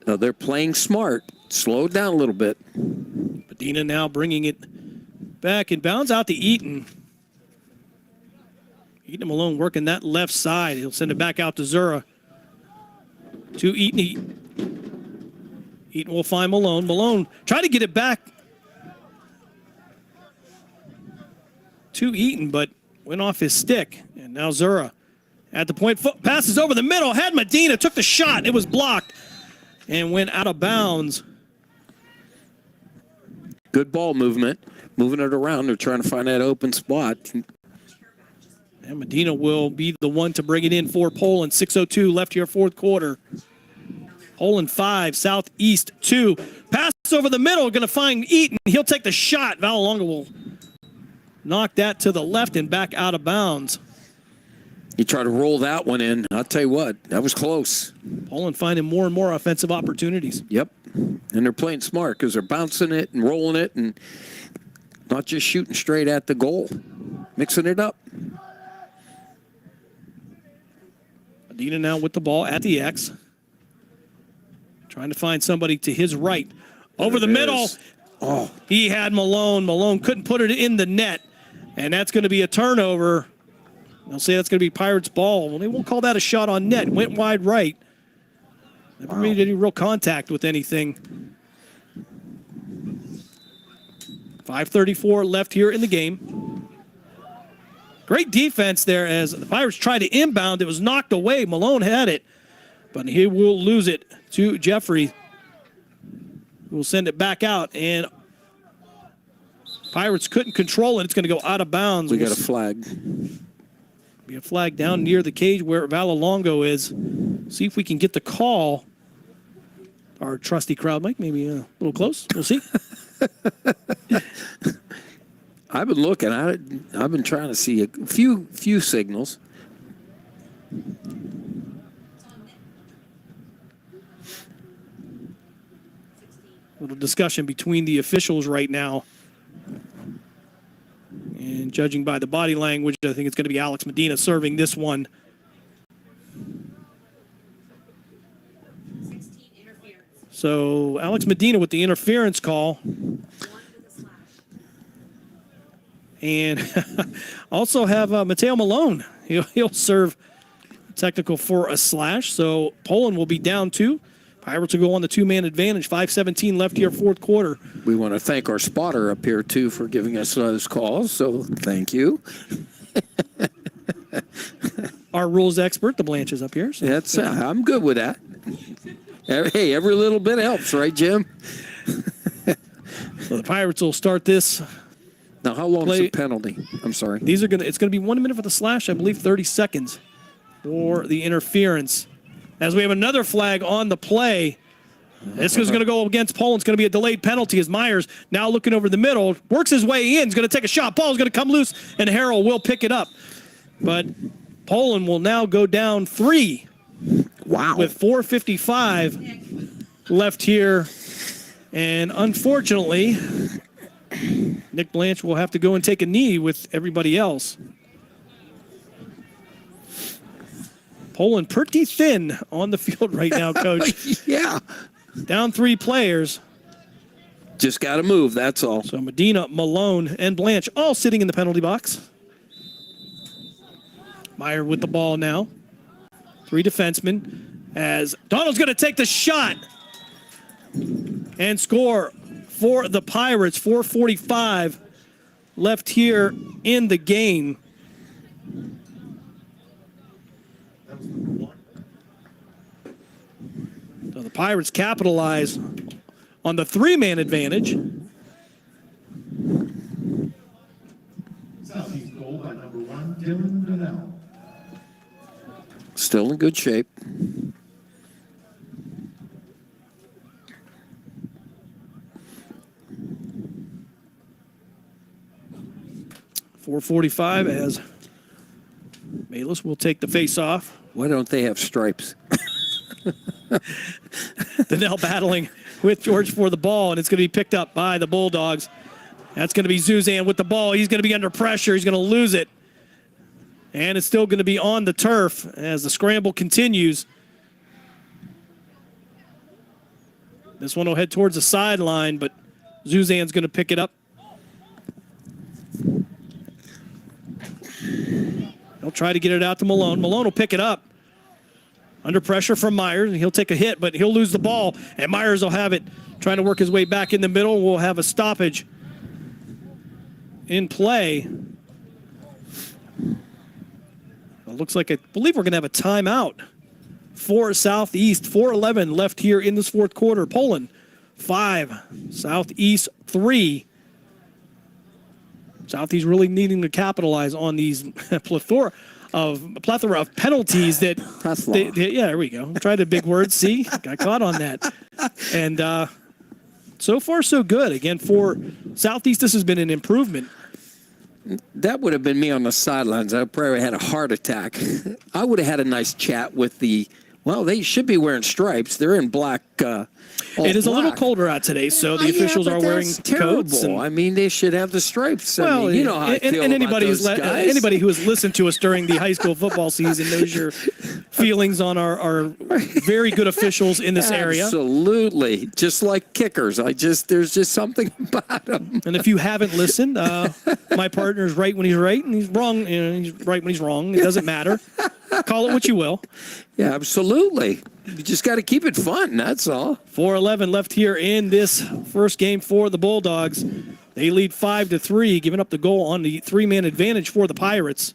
they're playing smart. Slow it down a little bit. Medina now bringing it back in bounds out to Eaton. Eaton Malone working that left side. He'll send it back out to Zura. To Eaton. Eaton will find Malone. Malone try to get it back to Eaton, but went off his stick. And now Zura at the point. Passes over the middle. Had Medina. Took the shot. It was blocked and went out of bounds. Good ball movement. Moving it around. They're trying to find that open spot. And Medina will be the one to bring it in for Poland. 6:02 left here, fourth quarter. Poland 5, Southeast 2. Pass over the middle, going to find Eaton. He'll take the shot. Valalonga will knock that to the left and back out of bounds. He tried to roll that one in. I'll tell you what, that was close. Poland finding more and more offensive opportunities. Yep, and they're playing smart because they're bouncing it and rolling it and not just shooting straight at the goal. Mixing it up. Medina now with the ball at the X. Trying to find somebody to his right. Over the middle. Oh, he had Malone. Malone couldn't put it in the net. And that's going to be a turnover. They'll say that's going to be Pirates ball. Well, they won't call that a shot on net. Went wide right. Never made any real contact with anything. 5:34 left here in the game. Great defense there as the Pirates tried to inbound. It was knocked away. Malone had it. But he will lose it to Jeffrey. We'll send it back out, and Pirates couldn't control it. It's going to go out of bounds. We got a flag. Be a flag down near the cage where Valalongo is. See if we can get the call. Our trusty crowd, Mike, maybe a little close. We'll see. I've been looking. I've been trying to see a few signals. Little discussion between the officials right now. And judging by the body language, I think it's going to be Alex Medina serving this one. So Alex Medina with the interference call. And also have Mateo Malone. He'll serve technical for a slash. So Poland will be down 2. Pirates will go on the 2-man advantage. 5:17 left here, fourth quarter. We want to thank our spotter up here, too, for giving us those calls. So thank you. Our rules expert, the Blanche, is up here. So. That's I'm good with that. Hey, every little bit helps, right, Jim? So the Pirates will start this. Now, how long is the penalty? I'm sorry. It's going to be 1 minute for the slash, I believe 30 seconds for the interference. as we have another flag on the play. This is going to go against Poland. It's going to be a delayed penalty as Myers now looking over the middle, works his way in. He's going to take a shot. Ball's going to come loose, and Harrell will pick it up. But Poland will now go down 3. Wow. With 4:55 left here. And unfortunately, Nick Blanche will have to go and take a knee with everybody else. Poland pretty thin on the field right now, Coach. Yeah. Down 3 players. Just got to move, that's all. So Medina, Malone, and Blanche all sitting in the penalty box. Meyer with the ball now. 3 defensemen as Donald's going to take the shot and score for the Pirates. 4:45 left here in the game. So the Pirates capitalize on the 3-man advantage. Southeast goal by number 1, Dylan Donnell. Still in good shape. .445 as Bayless will take the face-off. Why don't they have stripes? Donnell battling with George for the ball, and it's going to be picked up by the Bulldogs. That's going to be Zuzan with the ball. He's going to be under pressure. He's going to lose it. And it's still going to be on the turf as the scramble continues. This one will head towards the sideline, but Zuzan's going to pick it up. He'll try to get it out to Malone. Malone will pick it up. Under pressure from Myers, and he'll take a hit, but he'll lose the ball, and Myers will have it, trying to work his way back in the middle. We'll have a stoppage in play. It looks like, I believe we're going to have a timeout for Southeast. 4:11 left here in this fourth quarter. Poland 5, Southeast 3. Southeast really needing to capitalize on these plethora of penalties that yeah, there we go. Tried a big word. See, got caught on that. And so far so good. Again, for Southeast, this has been an improvement. That would have been me on the sidelines. I probably had a heart attack. I would have had a nice chat with the. Well, they should be wearing stripes. They're in black. It is a little colder out today, so the officials are wearing coats. I mean, they should have the stripes. Well, I mean, you know how I feel and anybody about those guys. anybody who has listened to us during the high school football season knows your feelings on our very good officials in this area. Absolutely, just like kickers. There's just something about them. And if you haven't listened, my partner's right when he's right, and he's wrong. He's right when he's wrong. It doesn't matter. Call it what you will. Yeah, absolutely. You just got to keep it fun, that's all. 4:11 left here in this first game for the Bulldogs. They lead 5-3, giving up the goal on the 3-man advantage for the Pirates.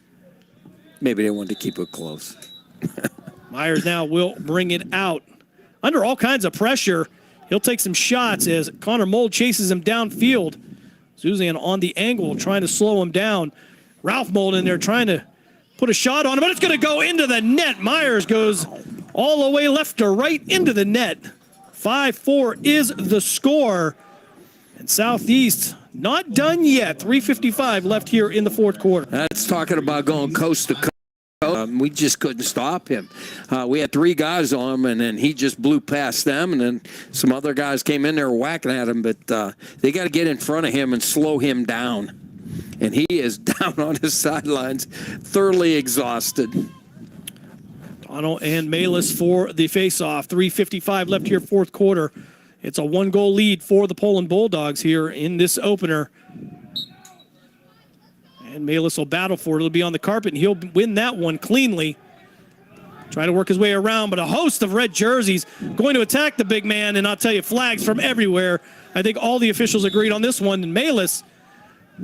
Maybe they wanted to keep it close. Myers now will bring it out. Under all kinds of pressure, he'll take some shots as Connor Mold chases him downfield. Zuzan on the angle, trying to slow him down. Ralph Mold in there trying to put a shot on him, but it's going to go into the net. Myers goes all the way left to right into the net. 5-4 is the score. And Southeast not done yet. 3:55 left here in the fourth quarter. That's talking about going coast to coast. We just couldn't stop him. We had 3 guys on him, and then he just blew past them, and then some other guys came in there whacking at him, but they got to get in front of him and slow him down. And he is down on his sidelines, thoroughly exhausted. Donald and Malis for the faceoff. 3:55 left here, fourth quarter. It's a 1-goal lead for the Poland Bulldogs here in this opener. And Malis will battle for it. It'll be on the carpet, and he'll win that one cleanly. Trying to work his way around, but a host of red jerseys going to attack the big man, and I'll tell you, flags from everywhere. I think all the officials agreed on this one, and Malis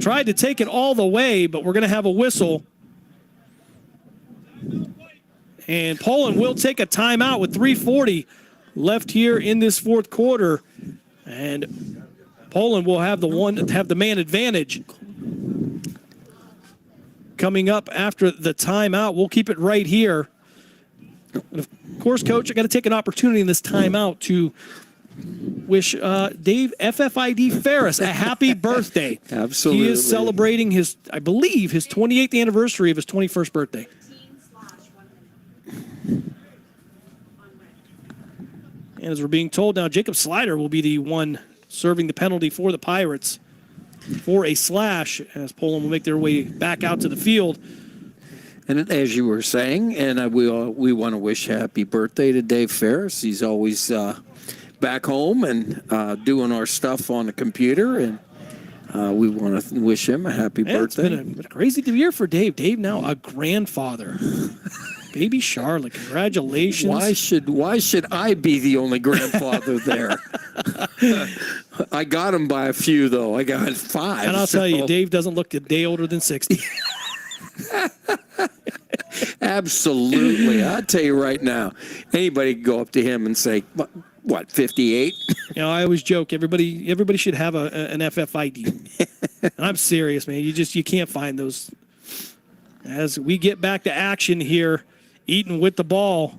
tried to take it all the way, but we're going to have a whistle. And Poland will take a timeout with 3:40 left here in this fourth quarter. And Poland will have the man advantage. Coming up after the timeout, we'll keep it right here. And of course, Coach, I got to take an opportunity in this timeout to wish Dave FFID Ferris a happy birthday. Absolutely. He is celebrating his, I believe, his 28th anniversary of his 21st birthday. And as we're being told now, Jacob Slider will be the one serving the penalty for the Pirates for a slash, as Poland will make their way back out to the field. And as you were saying, and we want to wish happy birthday to Dave Ferris. He's always back home and doing our stuff on the computer, and we want to wish him a happy birthday. It's been a crazy year for Dave. Dave now a grandfather. Baby Charlotte, congratulations. Why should I be the only grandfather there? I got him by a few, though. I got 5. And I'll tell you, Dave doesn't look a day older than 60. Absolutely. I'll tell you right now, anybody can go up to him and say, what, 58? You know, I always joke, everybody should have an FFID. And I'm serious, man. You can't find those. As we get back to action here, Eaton with the ball.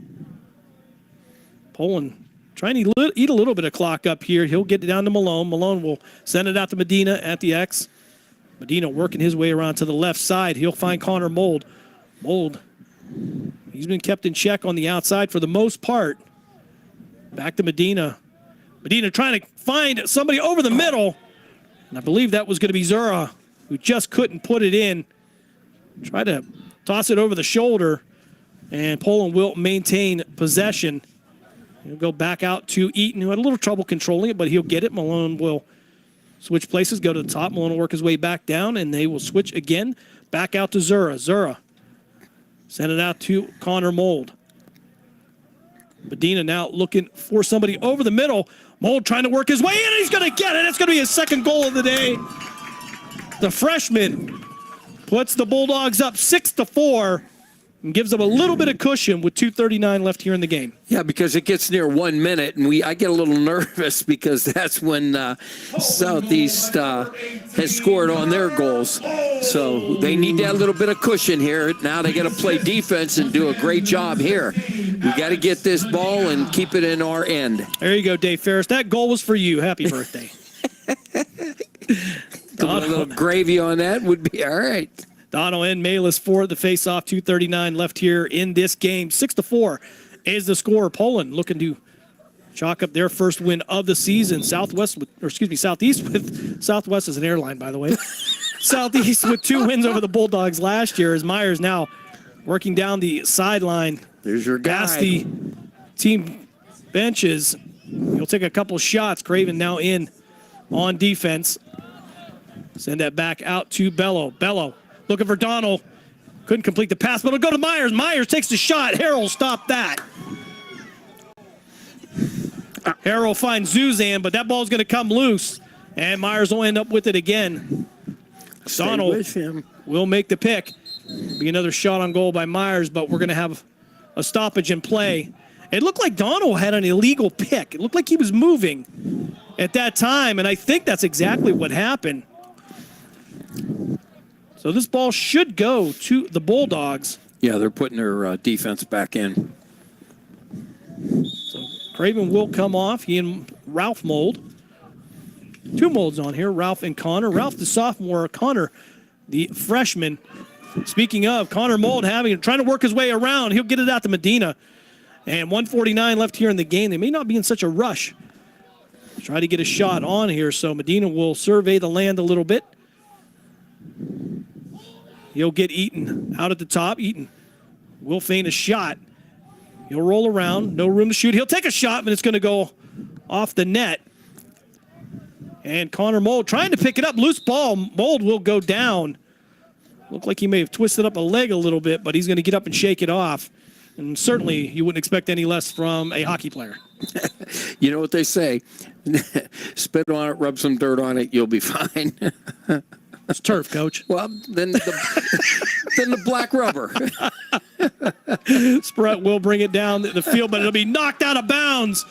Poland trying to eat a little bit of clock up here. He'll get it down to Malone. Malone will send it out to Medina at the X. Medina working his way around to the left side. He'll find Connor Mold. Mold, he's been kept in check on the outside for the most part. Back to Medina. Medina trying to find somebody over the middle. And I believe that was going to be Zura, who just couldn't put it in. Try to toss it over the shoulder. And Poland will maintain possession. He'll go back out to Eaton, who had a little trouble controlling it, but he'll get it. Malone will switch places, go to the top. Malone will work his way back down, and they will switch again. Back out to Zura. Zura send it out to Connor Mold. Medina now looking for somebody over the middle. Mold trying to work his way in, and he's going to get it. It's going to be his second goal of the day. The freshman puts the Bulldogs up 6-4 and gives them a little bit of cushion with 2:39 left here in the game. Yeah, because it gets near 1 minute, and I get a little nervous because that's when Southeast has scored on their goals. So they need that little bit of cushion here. Now they got to play defense and do a great job here. We got to get this ball and keep it in our end. There you go, Dave Ferris. That goal was for you. Happy birthday. A little gravy on that would be all right. Dono and Malis for the face-off. 2:39 left here in this game. 6-4 is the score. Poland looking to chalk up their first win of the season. Southeast with Southwest is an airline, by the way. Southeast with 2 wins over the Bulldogs last year. As Myers now working down the sideline. There's your guy. Past the team benches. He'll take a couple shots. Craven now in on defense. Send that back out to Bello. Bello looking for Donald. Couldn't complete the pass, but it'll go to Myers. Myers takes the shot. Harrell stopped that. Harrell finds Zuzan, but that ball's going to come loose. And Myers will end up with it again. Donald will make the pick. Be another shot on goal by Myers, but we're going to have a stoppage in play. It looked like Donald had an illegal pick. It looked like he was moving at that time, and I think that's exactly what happened. So this ball should go to the Bulldogs. Yeah, they're putting their defense back in. So Craven will come off. He and Ralph Mold. 2 Molds on here, Ralph and Connor. Ralph the sophomore, Connor the freshman. Speaking of, Connor Mold trying to work his way around. He'll get it out to Medina. And 1:49 left here in the game. They may not be in such a rush. Try to get a shot on here, so Medina will survey the land a little bit. He'll get Eaton out at the top. Eaton will feign a shot. He'll roll around. No room to shoot. He'll take a shot, but it's going to go off the net. And Connor Mold trying to pick it up. Loose ball. Mold will go down. Looked like he may have twisted up a leg a little bit, but he's going to get up and shake it off. And certainly you wouldn't expect any less from a hockey player. You know what they say. Spit on it, rub some dirt on it, you'll be fine. It's turf, Coach. Well, then the black rubber. Sprett will bring it down the field, but it'll be knocked out of bounds.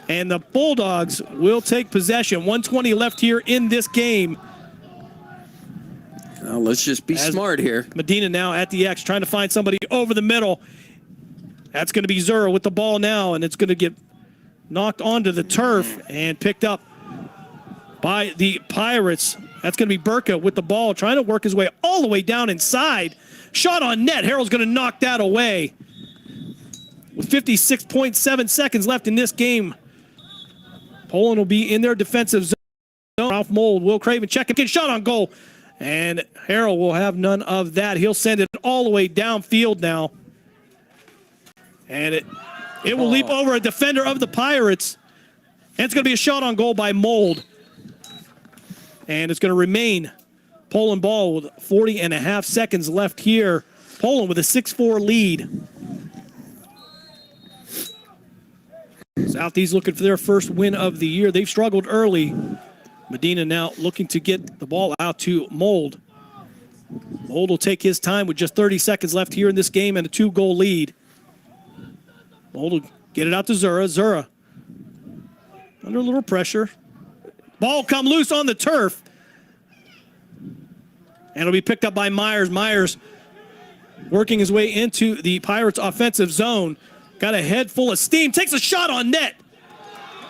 And the Bulldogs will take possession. 1:20 left here in this game. Now let's just be smart here. Medina now at the X, trying to find somebody over the middle. That's going to be Zura with the ball now, and it's going to get knocked onto the turf and picked up by the Pirates. That's going to be Burka with the ball, trying to work his way all the way down inside. Shot on net. Harrell's going to knock that away. With 56.7 seconds left in this game, Poland will be in their defensive zone. Ralph Mold, Will Craven checking, get shot on goal. And Harrell will have none of that. He'll send it all the way downfield now. And it will leap over a defender of the Pirates. And it's going to be a shot on goal by Mold. And it's going to remain Poland ball with 40.5 seconds left here. Poland with a 6-4 lead. Southeast looking for their first win of the year. They've struggled early. Medina now looking to get the ball out to Mold. Mold will take his time with just 30 seconds left here in this game and a 2-goal lead. Mold will get it out to Zura. Zura under a little pressure. Ball come loose on the turf. And it'll be picked up by Myers. Myers working his way into the Pirates' offensive zone. Got a head full of steam. Takes a shot on net.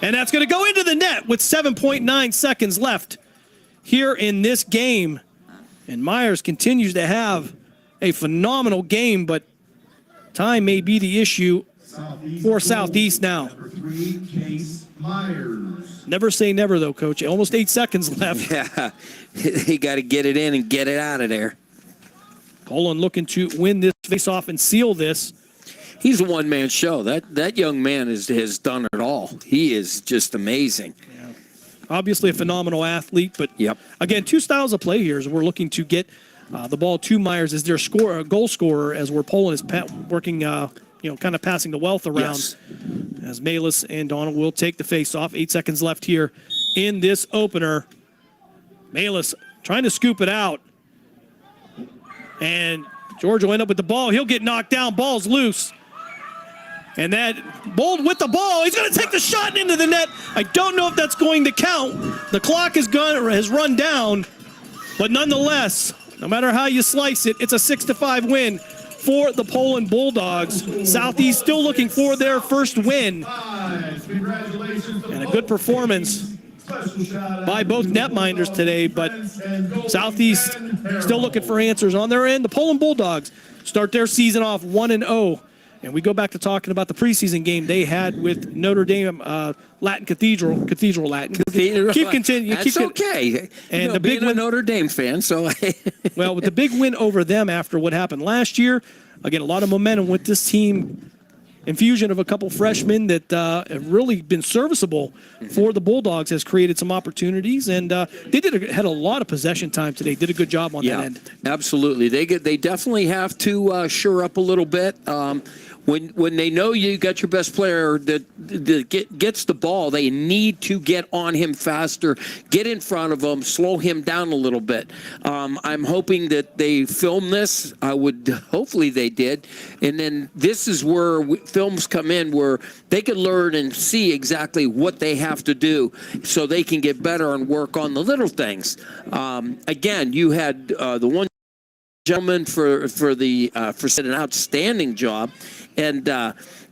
And that's going to go into the net with 7.9 seconds left here in this game. And Myers continues to have a phenomenal game, but time may be the issue for Southeast now. Number 3, Case Myers. Never say never, though, Coach. Almost 8 seconds left. Yeah, he got to get it in and get it out of there. Poland looking to win this face-off and seal this. He's a one-man show. That young man has done it all. He is just amazing. Yeah. Obviously a phenomenal athlete, but yep. Again, two styles of play here as we're looking to get the ball to Myers as their goal scorer, as where Poland is working, kind of passing the wealth around. Yes. As Malis and Donald will take the face-off. 8 seconds left here in this opener. Malis trying to scoop it out. And George will end up with the ball. He'll get knocked down. Ball's loose. And that Bold with the ball. He's going to take the shot into the net. I don't know if that's going to count. The clock has run down. But nonetheless, no matter how you slice it, it's a 6-5 win for the Poland Bulldogs. Southeast still looking for their first win. And a good performance by both netminders today, but Southeast still looking for answers on their end. The Poland Bulldogs start their season off 1-0. And we go back to talking about the preseason game they had with Notre Dame Latin Cathedral Latin. Keep continuing. That's okay. And the big win, a Notre Dame fan, so well, with the big win over them after what happened last year, again, a lot of momentum with this team. Infusion of a couple freshmen that have really been serviceable for the Bulldogs has created some opportunities, and they had a lot of possession time today. Did a good job on that end. Absolutely. They definitely have to shore up a little bit. When they know you got your best player that gets the ball, they need to get on him faster, get in front of him, slow him down a little bit. I'm hoping that they film this. Hopefully they did. And then this is where films come in where they can learn and see exactly what they have to do so they can get better and work on the little things. Again, you had the one gentleman for an outstanding job, and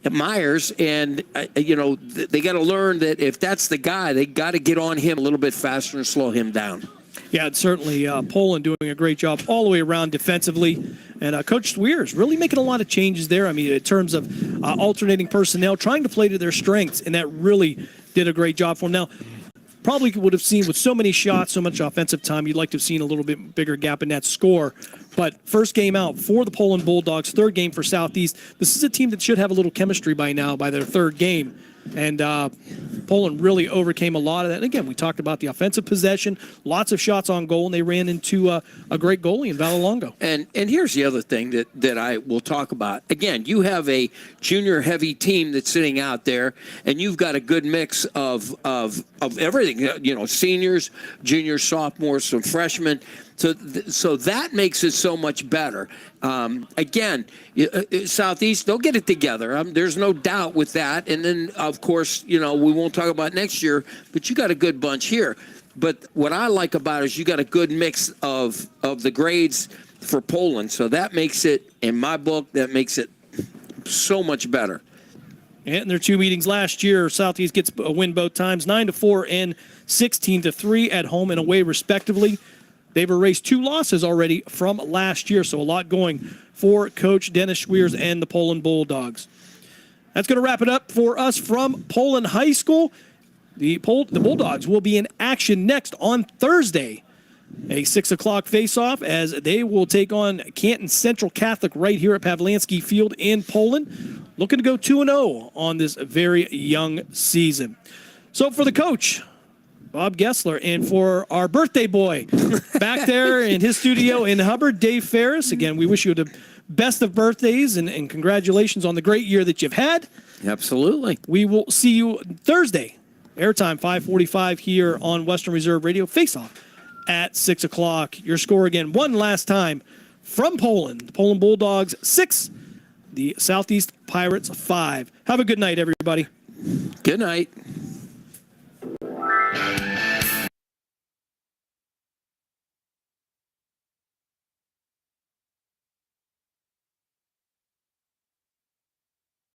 Myers, and they got to learn that if that's the guy, they got to get on him a little bit faster and slow him down. Yeah, it's certainly Poland doing a great job all the way around defensively, and Coach Swears really making a lot of changes there. I mean, in terms of alternating personnel, trying to play to their strengths, and that really did a great job for them. Now, probably would have seen with so many shots, so much offensive time, you'd like to have seen a little bit bigger gap in that score. But first game out for the Poland Bulldogs, third game for Southeast. This is a team that should have a little chemistry by now, by their third game. And Poland really overcame a lot of that. And again, we talked about the offensive possession, lots of shots on goal, and they ran into a great goalie in Valalongo. And here's the other thing that I will talk about. Again, you have a junior-heavy team that's sitting out there, and you've got a good mix of everything. Seniors, juniors, sophomores, some freshmen. So that makes it so much better. Again, Southeast, they'll get it together. There's no doubt with that. And then, of course, we won't talk about next year, but you got a good bunch here. But what I like about it is you got a good mix of the grades for Poland. So that makes it, in my book, that makes it so much better. And their two meetings last year, Southeast gets a win both times, 9-4 and 16-3 at home and away, respectively. They've erased 2 losses already from last year, so a lot going for Coach Dennis Schweers and the Poland Bulldogs. That's going to wrap it up for us from Poland High School. The Bulldogs will be in action next on Thursday, a 6 o'clock face-off, as they will take on Canton Central Catholic right here at Pawlanski Field in Poland, looking to go 2-0 on this very young season. So for the coach, Bob Gessler, and for our birthday boy back there in his studio in Hubbard, Dave Ferris, again, we wish you the best of birthdays and congratulations on the great year that you've had. Absolutely. We will see you Thursday, airtime 5:45 here on Western Reserve Radio, face-off at 6 o'clock. Your score again, one last time from Poland. The Poland Bulldogs 6, the Southeast Pirates 5. Have a good night, everybody. Good night.